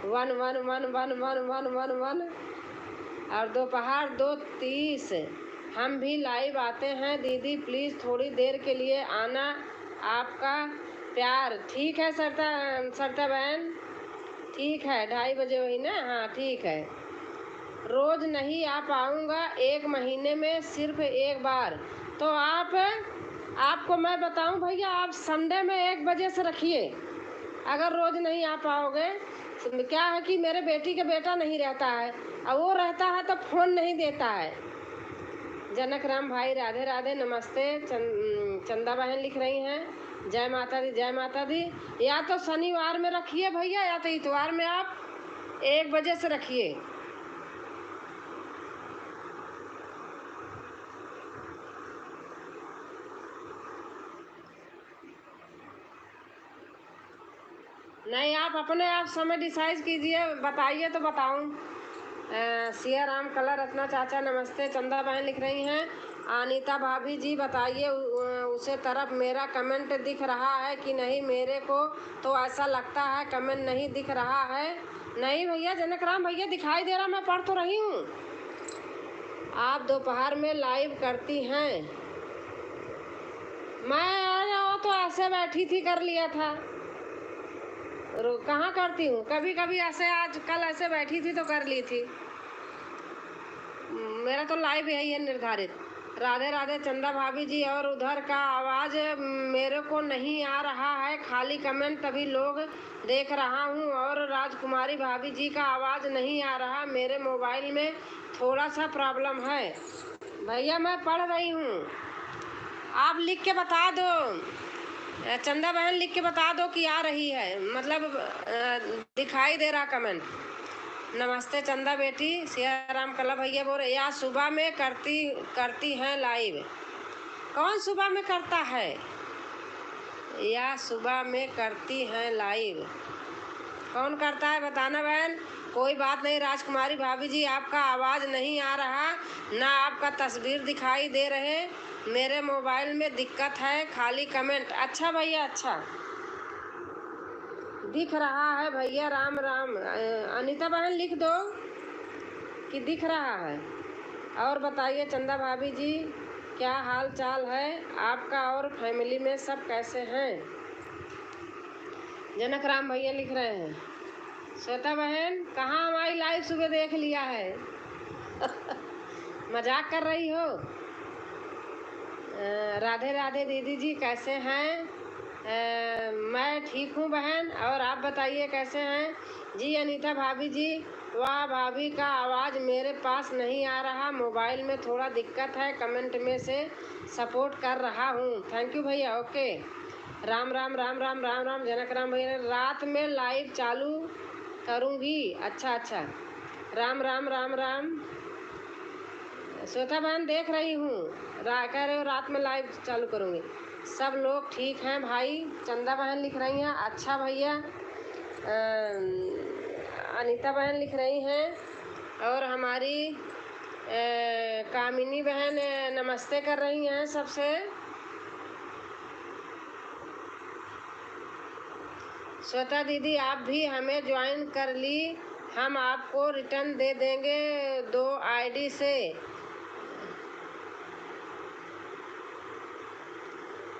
One one one one one one one one. और दोपहर 2:30 हम भी लाइव आते हैं दीदी, प्लीज़ थोड़ी देर के लिए आना, आपका प्यार। ठीक है सरता बहन, ठीक है 2:30 बजे हुई ना, हाँ ठीक है। रोज़ नहीं आ पाऊँगा, 1 महीने में सिर्फ 1 बार। तो आपको मैं बताऊं भैया, आप संडे में 1 बजे से रखिए। अगर रोज़ नहीं आ पाओगे, क्या है कि मेरे बेटी का बेटा नहीं रहता है, और वो रहता है तो फ़ोन नहीं देता है। जनक राम भाई राधे राधे, नमस्ते। चंदा बहन लिख रही हैं जय माता दी, जय माता दी। या तो शनिवार में रखिए भैया, या तो इतवार में आप 1 बजे से रखिए। नहीं, आप अपने आप समय डिसाइड कीजिए, बताइए तो बताऊं। सिया राम कलर रत्ना चाचा नमस्ते। चंदा बहन लिख रही हैं अनीता भाभी जी बताइए, उसे तरफ मेरा कमेंट दिख रहा है कि नहीं? मेरे को तो ऐसा लगता है कमेंट नहीं दिख रहा है। नहीं भैया, जनक राम भैया दिखाई दे रहा, मैं पढ़ तो रही हूँ। आप दोपहर में लाइव करती हैं? मैं आज तो ऐसे बैठी थी, कर लिया था। कहाँ करती हूँ, कभी कभी ऐसे, आज कल ऐसे बैठी थी तो कर ली थी। मेरा तो लाइव यही है निर्धारित। राधे राधे चंदा भाभी जी। और उधर का आवाज़ मेरे को नहीं आ रहा है, खाली कमेंट तभी लोग देख रहा हूँ। और राजकुमारी भाभी जी का आवाज़ नहीं आ रहा, मेरे मोबाइल में थोड़ा सा प्रॉब्लम है। भैया मैं पढ़ रही हूँ, आप लिख के बता दो। चंदा बहन लिख के बता दो कि आ रही है, मतलब दिखाई दे रहा कमेंट। नमस्ते चंदा बेटी। सियाराम कला भैया बोल रहे, या सुबह में करती हैं लाइव? कौन सुबह में करता है? या सुबह में करती हैं लाइव? कौन करता है बताना बहन। कोई बात नहीं राजकुमारी भाभी जी, आपका आवाज़ नहीं आ रहा, ना आपका तस्वीर दिखाई दे रहे, मेरे मोबाइल में दिक्कत है, खाली कमेंट। अच्छा भैया, अच्छा दिख रहा है भैया। राम राम। अनीता बहन लिख दो कि दिख रहा है। और बताइए चंदा भाभी जी, क्या हाल चाल है आपका, और फैमिली में सब कैसे हैं? जनक राम भैया लिख रहे हैं श्वेता बहन, कहाँ हमारी लाइव सुबह देख लिया है? मजाक कर रही हो? राधे राधे दीदी जी, कैसे हैं? मैं ठीक हूँ बहन, और आप बताइए कैसे हैं जी? अनीता भाभी जी, वाह भाभी का आवाज़ मेरे पास नहीं आ रहा, मोबाइल में थोड़ा दिक्कत है, कमेंट में से सपोर्ट कर रहा हूँ। थैंक यू भैया, ओके। राम राम राम राम राम राम। जनक राम भैया, रात में लाइव चालू करूँगी। अच्छा अच्छा, राम राम राम राम। श्वेता बहन देख रही हूँ, कह रहे हो रात में लाइव चालू करूँगी। सब लोग ठीक हैं भाई। चंदा बहन लिख रही हैं अच्छा भैया। अनीता बहन लिख रही हैं, और हमारी कामिनी बहन नमस्ते कर रही हैं सबसे। श्वेता दीदी, आप भी हमें ज्वाइन कर ली, हम आपको रिटर्न दे देंगे 2 आईडी से।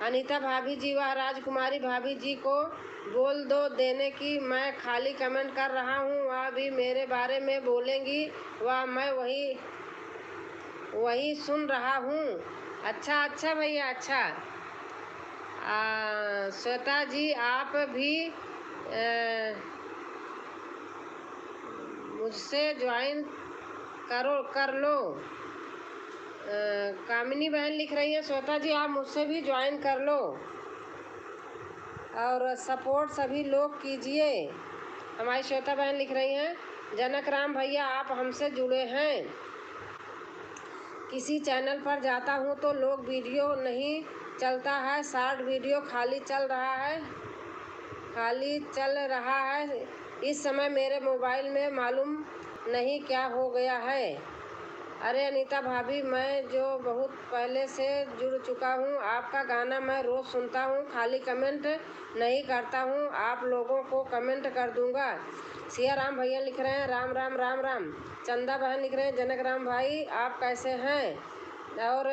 अनीता भाभी जी व राजकुमारी भाभी जी को बोल दो देने की, मैं खाली कमेंट कर रहा हूँ, वह भी मेरे बारे में बोलेंगी, वह मैं वही सुन रहा हूँ। अच्छा अच्छा भैया, अच्छा। श्वेता जी, आप भी मुझसे ज्वाइन कर लो। कामिनी बहन लिख रही है श्वेता जी, आप मुझसे भी ज्वाइन कर लो, और सपोर्ट सभी लोग कीजिए। हमारी श्वेता बहन लिख रही हैं जनक राम भैया, आप हमसे जुड़े हैं? किसी चैनल पर जाता हूँ तो लोग वीडियो नहीं चलता है, शॉर्ट वीडियो खाली चल रहा है। इस समय मेरे मोबाइल में मालूम नहीं क्या हो गया है। अरे अनीता भाभी, मैं जो बहुत पहले से जुड़ चुका हूँ, आपका गाना मैं रोज़ सुनता हूँ, खाली कमेंट नहीं करता हूँ, आप लोगों को कमेंट कर दूँगा। सिया राम भैया लिख रहे हैं राम राम राम राम। चंदा बहन लिख रहे हैं जनक राम भाई आप कैसे हैं। और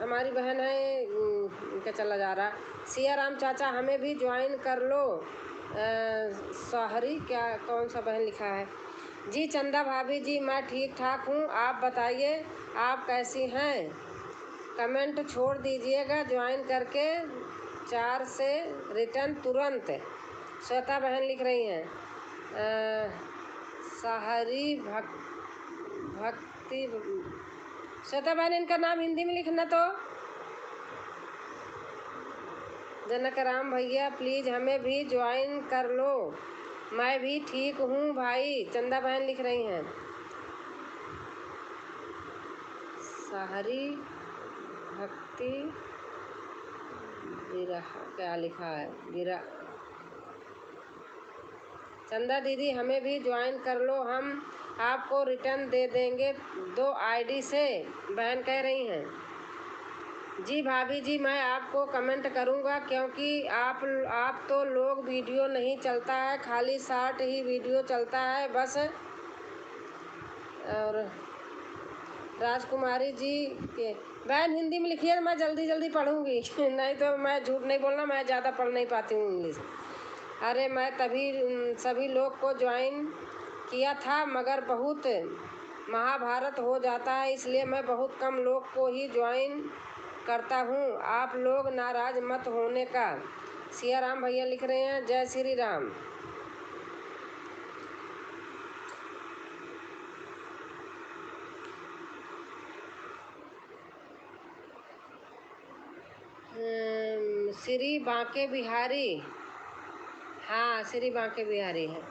हमारी बहन है क्या चला जा रहा, सिया राम चाचा हमें भी ज्वाइन कर लो। साहरी क्या कौन सा बहन लिखा है जी। चंदा भाभी जी मैं ठीक ठाक हूँ, आप बताइए आप कैसी हैं। कमेंट छोड़ दीजिएगा ज्वाइन करके 4 से रिटर्न तुरंत। श्वेता बहन लिख रही हैं साहरी भक्ति। श्वेता बहन इनका नाम हिंदी में लिखना। तो जनक राम भैया प्लीज़ हमें भी ज्वाइन कर लो, मैं भी ठीक हूँ भाई। चंदा बहन लिख रही हैं साहरी भक्ति विरहा क्या लिखा है विरा। चंदा दीदी हमें भी ज्वाइन कर लो, हम आपको रिटर्न दे देंगे 2 आईडी से, बहन कह रही हैं जी। भाभी जी मैं आपको कमेंट करूंगा क्योंकि आप तो लोग वीडियो नहीं चलता है, खाली शॉर्ट ही वीडियो चलता है बस। और राजकुमारी जी के बहन हिंदी में लिखिए, मैं जल्दी जल्दी पढ़ूंगी नहीं तो मैं झूठ नहीं बोलना, मैं ज़्यादा पढ़ नहीं पाती हूँ इंग्लिश। अरे मैं तभी सभी लोग को ज्वाइन किया था मगर बहुत महाभारत हो जाता है, इसलिए मैं बहुत कम लोग को ही ज्वाइन करता हूँ, आप लोग नाराज मत होने का। सिया राम भैया लिख रहे हैं जय श्री राम। श्री बांके बिहारी, हाँ श्री बांके बिहारी है।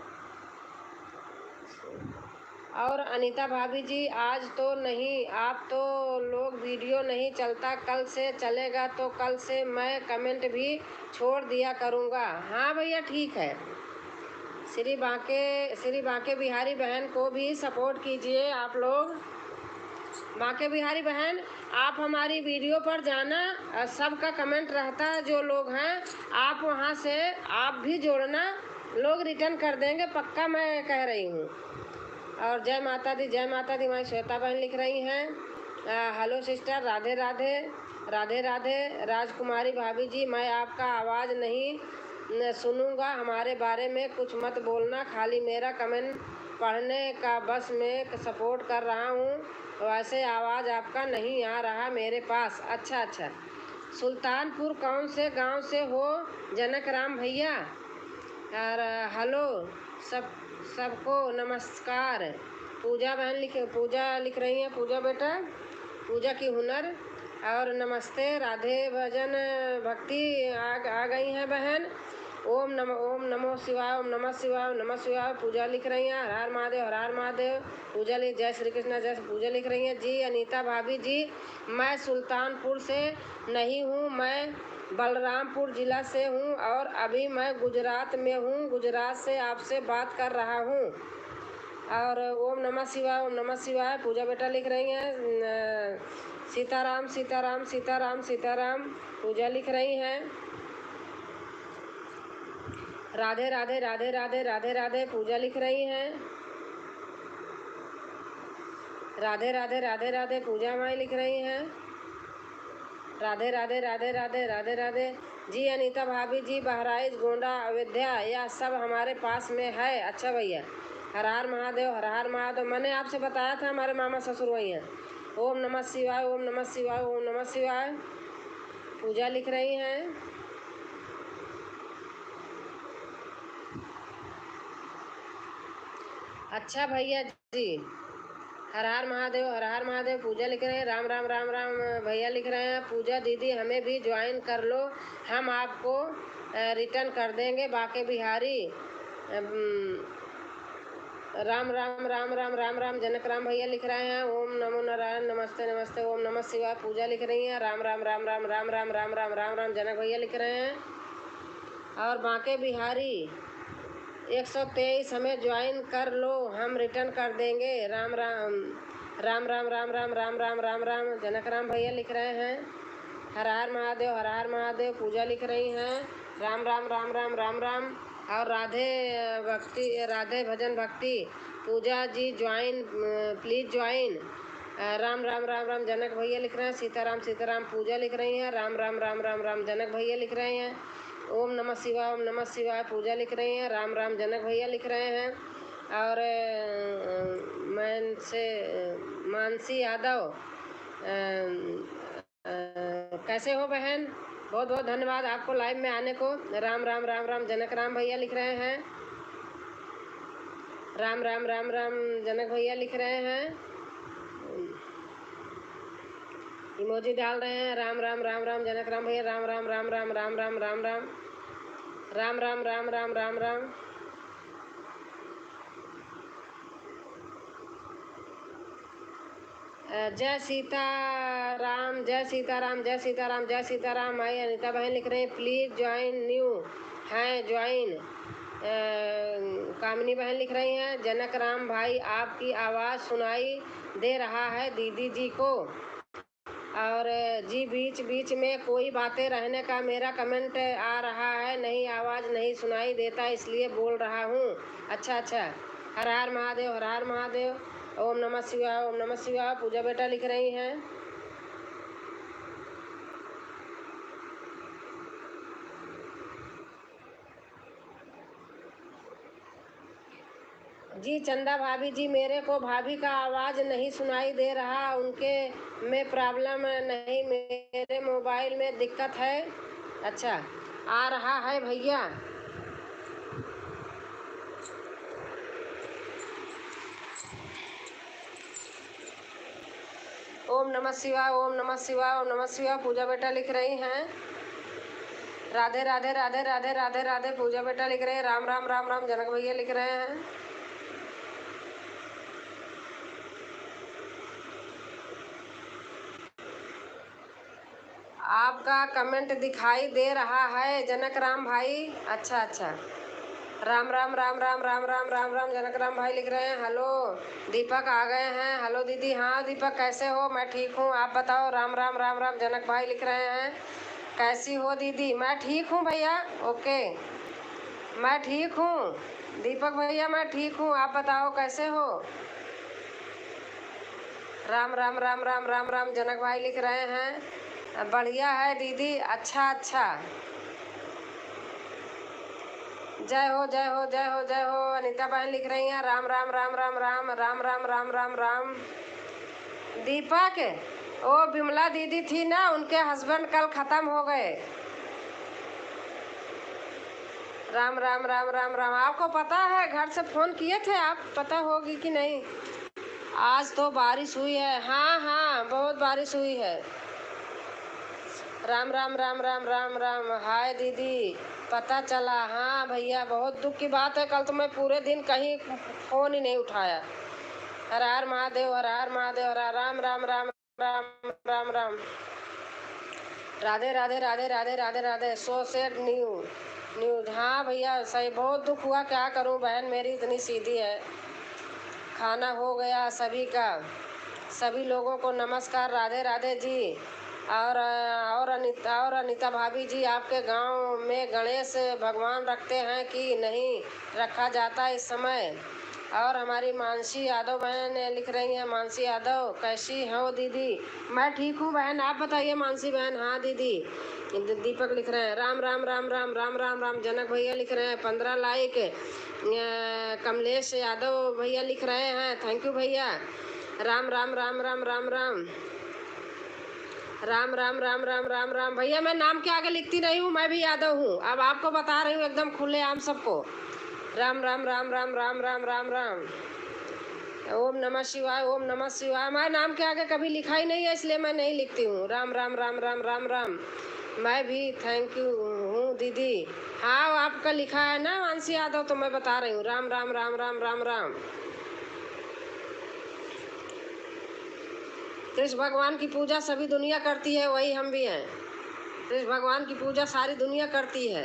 और अनीता भाभी जी आज तो नहीं, आप तो लोग वीडियो नहीं चलता, कल से चलेगा तो कल से मैं कमेंट भी छोड़ दिया करूँगा। हाँ भैया ठीक है। श्री बांके बिहारी बहन को भी सपोर्ट कीजिए आप लोग। बांके बिहारी बहन आप हमारी वीडियो पर जाना, सबका कमेंट रहता है, जो लोग हैं आप वहाँ से आप भी जोड़ना, लोग रिटर्न कर देंगे पक्का, मैं कह रही हूँ। और जय माता दी जय माता दी। मैं श्वेता बहन लिख रही हैं हेलो सिस्टर, राधे राधे राधे राधे। राजकुमारी भाभी जी मैं आपका आवाज़ नहीं सुनूंगा, हमारे बारे में कुछ मत बोलना, खाली मेरा कमेंट पढ़ने का बस मैं सपोर्ट कर रहा हूँ, वैसे आवाज़ आपका नहीं आ रहा मेरे पास। अच्छा। सुल्तानपुर कौन से गांव से हो जनक राम भैया। और हेलो सबको नमस्कार। पूजा लिख रही हैं पूजा बेटा, पूजा की हुनर। और नमस्ते राधे भजन भक्ति आ गई हैं बहन। ओम नमो शिवाय, ओम नमः शिवाय, ओम नमः शिवाय। पूजा लिख रही हैं हर हर महादेव हर हर महादेव। पूजा लिख जय श्री कृष्ण जय पूजा लिख रही हैं जी। अनीता भाभी जी मैं सुल्तानपुर से नहीं हूँ, मैं बलरामपुर ज़िला से हूँ और अभी मैं गुजरात में हूँ, गुजरात से आपसे बात कर रहा हूँ। और ओम नमः शिवाय, ओम नमः शिवाय। पूजा बेटा लिख रही हैं सीताराम सीताराम सीताराम सीताराम। पूजा लिख रही हैं राधे राधे राधे राधे राधे राधे। पूजा लिख रही हैं राधे राधे राधे राधे। पूजा माई लिख रही हैं राधे राधे राधे राधे राधे राधे जी। अनीता भाभी जी बहराइच गोंडा अयोध्या यह सब हमारे पास में है। अच्छा भैया हर हर महादेव हर हर महादेव। मैंने आपसे बताया था हमारे मामा ससुर वही हैं। ओम नमः शिवाय, ओम नमः शिवाय, ओम नमः शिवाय। पूजा लिख रही हैं अच्छा भैया जी हर हर महादेव हर हर महादेव। पूजा लिख रहे हैं राम राम राम राम। भैया लिख रहे हैं पूजा दीदी हमें भी ज्वाइन कर लो, हम आपको रिटर्न कर देंगे। बांके बिहारी राम राम राम राम राम राम। जनक राम भैया लिख रहे हैं ओम नमो नारायण नमस्ते नमस्ते ओम नमः शिवाय। पूजा लिख रही हैं राम राम राम राम राम राम राम राम राम राम। जनक भैया लिख रहे हैं और बांके बिहारी 123 हमें ज्वाइन कर लो, हम रिटर्न कर देंगे। राम राम राम राम राम राम राम राम राम राम। जनक राम भैया लिख रहे हैं हर हर महादेव, हर हर महादेव। पूजा लिख रही हैं राम राम राम राम राम राम। और राधे भक्ति, राधे भजन भक्ति Pooja ji join, please join. Ram Ram Ram Ram Janak भैया लिख रहे हैं। सीताराम सीताराम पूजा लिख रही हैं राम राम राम राम राम। जनक भैया लिख रहे हैं ओम नमः शिवाय, ओम नमः शिवाय पूजा लिख रही हैं राम राम। जनक भैया लिख रहे हैं। और मानसी यादव, कैसे हो बहन? बहुत बहुत धन्यवाद आपको लाइव में आने को। राम राम राम राम जनक राम भैया लिख रहे हैं राम राम राम राम। जनक भैया लिख रहे हैं, इमोजी डाल रहे हैं राम राम राम राम। जनक राम भैया राम राम राम राम राम राम राम राम राम राम राम राम राम राम। जय सीताराम, जय सीताराम, जय सीताराम, जय सीताराम। आई अनिता बहन लिख रहे हैं प्लीज ज्वाइन, न्यू हैं ज्वाइन। कामिनी बहन लिख रही हैं जनक राम भाई आपकी आवाज़ सुनाई दे रहा है दीदी जी को। और जी बीच बीच में कोई बातें रहने का मेरा कमेंट आ रहा है, नहीं आवाज़ नहीं सुनाई देता इसलिए बोल रहा हूँ। अच्छा अच्छा। हर हर महादेव, हर हर महादेव। ओम नमः शिवाय, ओम नमः शिवाय पूजा बेटा लिख रही हैं। जी चंदा भाभी जी, मेरे को भाभी का आवाज़ नहीं सुनाई दे रहा, उनके में प्रॉब्लम नहीं, मेरे मोबाइल में दिक्कत है। अच्छा, आ रहा है भैया। ओम नमः शिवाय, ओम नमः शिवाय, ओम नमः शिवाय पूजा बेटा लिख रही हैं। राधे राधे राधे राधे राधे राधे पूजा बेटा लिख रहे हैं राम राम राम राम। जनक भैया लिख रहे हैं आपका कमेंट दिखाई दे रहा है जनक राम भाई। अच्छा अच्छा। राम राम राम राम राम राम राम राम। जनक राम भाई लिख रहे हैं हेलो दीपक आ गए हैं। हेलो दीदी, हाँ दीपक कैसे हो? मैं ठीक हूँ, आप बताओ। राम राम राम राम। जनक भाई लिख रहे हैं कैसी हो दीदी? मैं ठीक हूँ भैया, ओके मैं ठीक हूँ। दीपक भैया मैं ठीक हूँ, आप बताओ कैसे हो? राम राम राम राम राम राम। जनक भाई लिख रहे हैं बढ़िया है दीदी। अच्छा अच्छा। जय हो जय हो जय हो जय हो। अनीता बहन लिख रही हैं राम राम राम राम राम राम राम राम राम राम। दीपक, ओ बिमला दीदी थी ना, उनके हस्बैंड कल खत्म हो गए। राम राम राम राम राम। आपको पता है घर से फोन किए थे आप, पता होगी कि नहीं? आज तो बारिश हुई है, हाँ हाँ बहुत बारिश हुई है। राम राम राम राम राम राम। हाय दीदी, पता चला? हाँ भैया बहुत दुख की बात है, कल तो मैं पूरे दिन कहीं फ़ोन ही नहीं उठाया। हर हर महादेव, हर हर महादेव, हर हर राम राम राम राम राम राम। राधे राधे राधे राधे राधे राधे। सो सेड न्यूज। हाँ भैया सही, बहुत दुख हुआ, क्या करूँ बहन मेरी इतनी सीधी है। खाना हो गया सभी का, सभी लोगों को नमस्कार, राधे राधे जी। और अनीता भाभी जी, आपके गांव में गणेश भगवान रखते हैं कि नहीं रखा जाता इस समय? और हमारी मानसी यादव बहन लिख रही हैं मानसी यादव कैसी हो दीदी? मैं ठीक हूँ बहन, आप बताइए मानसी बहन। हाँ दीदी। दीपक लिख रहे हैं राम राम राम राम राम राम राम। जनक भैया लिख रहे हैं 15 लाइक। कमलेश यादव भैया लिख रहे हैं थैंक यू भैया। राम राम राम राम राम राम राम राम राम राम राम राम। भैया मैं नाम के आगे लिखती नहीं हूँ, मैं भी यादव हूँ, अब आपको बता रही हूँ एकदम खुले आम सबको। राम राम राम राम राम राम राम राम। ओम नमः शिवाय, ओम नमः शिवाय। मैं नाम के आगे कभी लिखा ही नहीं है इसलिए मैं नहीं लिखती हूँ। राम राम राम राम राम राम। मैं भी थैंक यू हूँ दीदी। हाँ आपका लिखा है ना मानसी यादव, तो मैं बता रही हूँ राम राम राम राम राम राम। कृष्ण भगवान की पूजा सभी दुनिया करती है, वही हम भी हैं। कृष्ण भगवान की पूजा सारी दुनिया करती है।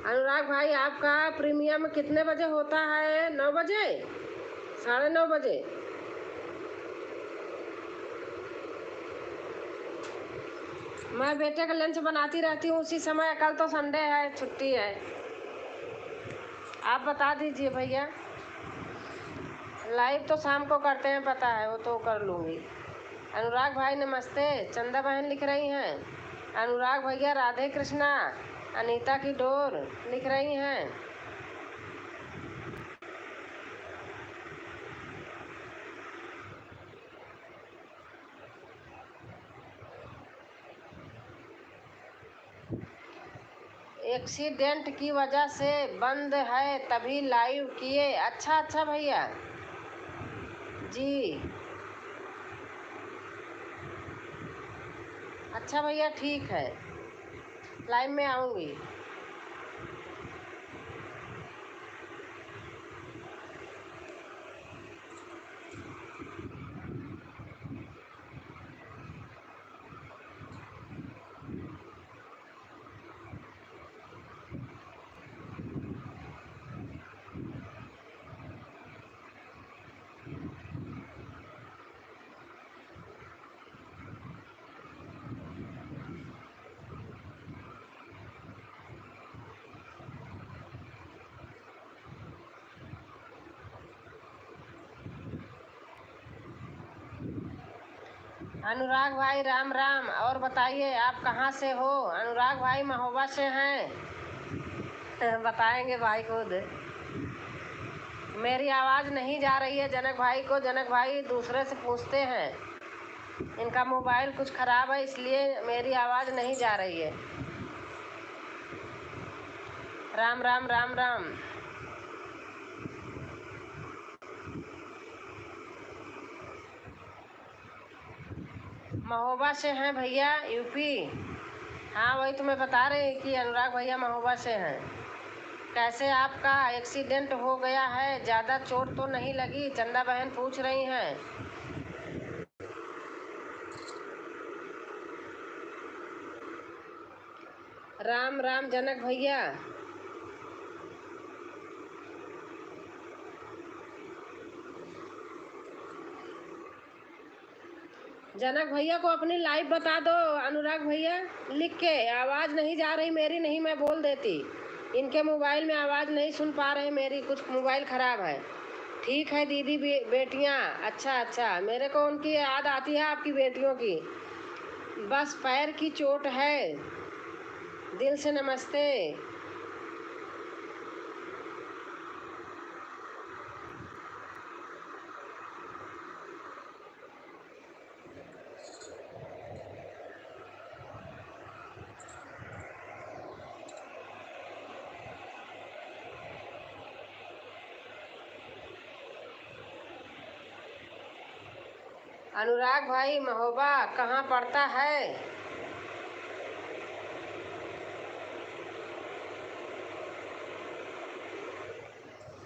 अनुराग भाई आपका प्रीमियम कितने बजे होता है? 9 बजे, 9:30 बजे? मैं बेटे का लंच बनाती रहती हूँ उसी समय। कल तो संडे है, छुट्टी है। आप बता दीजिए भैया। लाइव तो शाम को करते हैं, पता है, वो तो कर लूँगी। अनुराग भाई नमस्ते, चंदा बहन लिख रही हैं। अनुराग भैया राधे कृष्णा, अनीता की डोर लिख रही हैं। एक्सीडेंट की वजह से बंद है, तभी लाइव किए। अच्छा अच्छा भैया जी, अच्छा भैया, ठीक है, लाइव में आऊँगी। अनुराग भाई राम राम। और बताइए आप कहाँ से हो? अनुराग भाई महोबा से हैं। बताएंगे भाई खुद। मेरी आवाज़ नहीं जा रही है जनक भाई को। जनक भाई दूसरे से पूछते हैं, इनका मोबाइल कुछ ख़राब है इसलिए मेरी आवाज़ नहीं जा रही है। राम राम राम राम। महोबा से हैं भैया, यूपी। हाँ वही तो मैं बता रही कि अनुराग भैया महोबा से हैं। कैसे आपका एक्सीडेंट हो गया है? ज़्यादा चोट तो नहीं लगी? चंदा बहन पूछ रही हैं। राम राम जनक भैया। जनक भैया को अपनी लाइव बता दो अनुराग भैया, लिख के। आवाज़ नहीं जा रही मेरी, नहीं मैं बोल देती। इनके मोबाइल में आवाज़ नहीं सुन पा रहे, मेरी कुछ मोबाइल ख़राब है। ठीक है दीदी बेटियाँ। अच्छा अच्छा, मेरे को उनकी याद आती है, आपकी बेटियों की। बस पैर की चोट है। दिल से नमस्ते। अनुराग भाई महोबा कहाँ पड़ता है?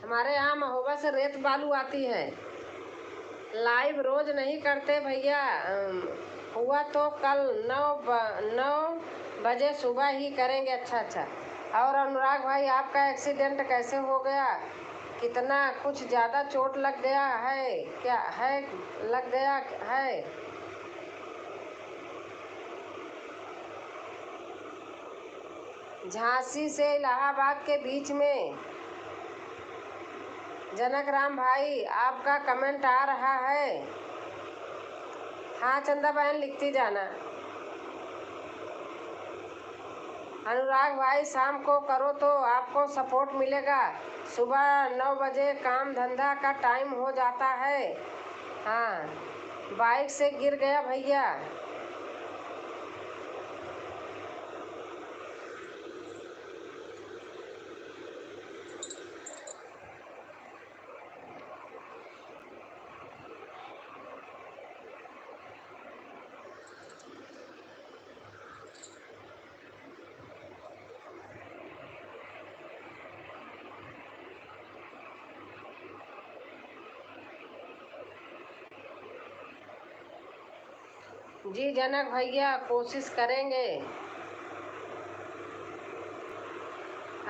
हमारे यहाँ महोबा से रेत बालू आती है। लाइव रोज नहीं करते भैया। हुआ तो कल 9 बजे सुबह ही करेंगे। अच्छा अच्छा। और अनुराग भाई आपका एक्सीडेंट कैसे हो गया? कितना, कुछ ज़्यादा चोट लग गया है क्या? है, लग गया है? झांसी से इलाहाबाद के बीच में। जनक राम भाई आपका कमेंट आ रहा है। हाँ चंदा बहन लिखती जाना। अनुराग भाई शाम को करो तो आपको सपोर्ट मिलेगा। सुबह 9 बजे काम धंधा का टाइम हो जाता है। हाँ, बाइक से गिर गया भैया। जी जनक भैया कोशिश करेंगे।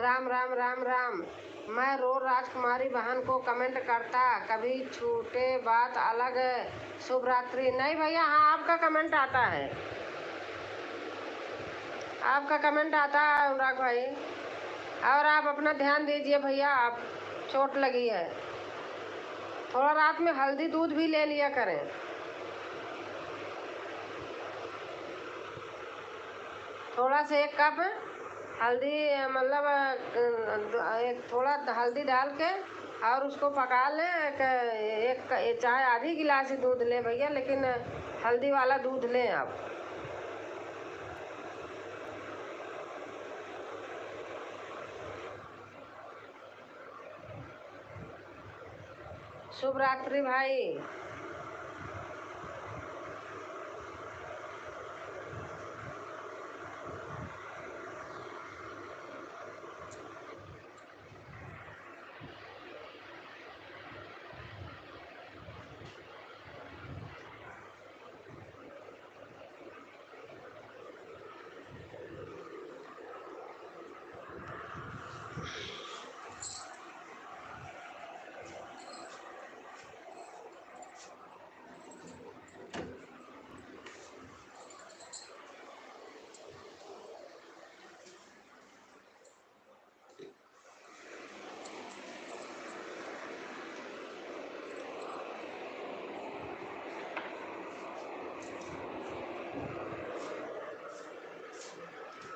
राम राम राम राम। मैं रोज राजकुमारी बहन को कमेंट करता, कभी छूटे बात अलग है। शुभ रात्रि। नहीं भैया, हाँ आपका कमेंट आता है, आपका कमेंट आता है अनुराग भाई। और आप अपना ध्यान दीजिए भैया, आप चोट लगी है। थोड़ा रात में हल्दी दूध भी ले लिया करें। थोड़ा से 1 कप हल्दी, मतलब एक थोड़ा हल्दी डाल के और उसको पका लें। एक चाहे आधी गिलास ही दूध लें भैया, लेकिन हल्दी वाला दूध लें आप। शुभ रात्रि भाई।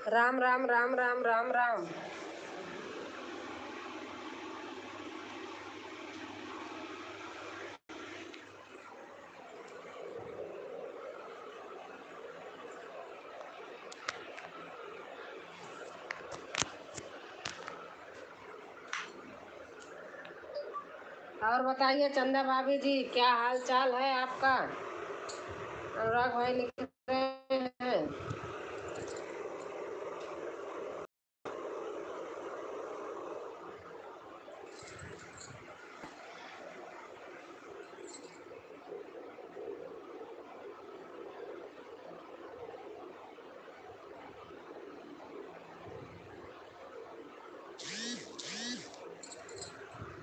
राम राम राम राम राम राम। और बताइए चंदा भाभी जी, क्या हाल चाल है आपका? अनुराग भाई लिख रहे हैं।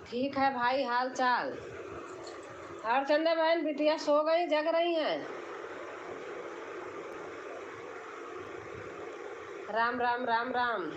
ठीक है भाई, हाल चाल। और चंदा बहन बिटिया सो गई, जग रही हैं? राम राम राम राम।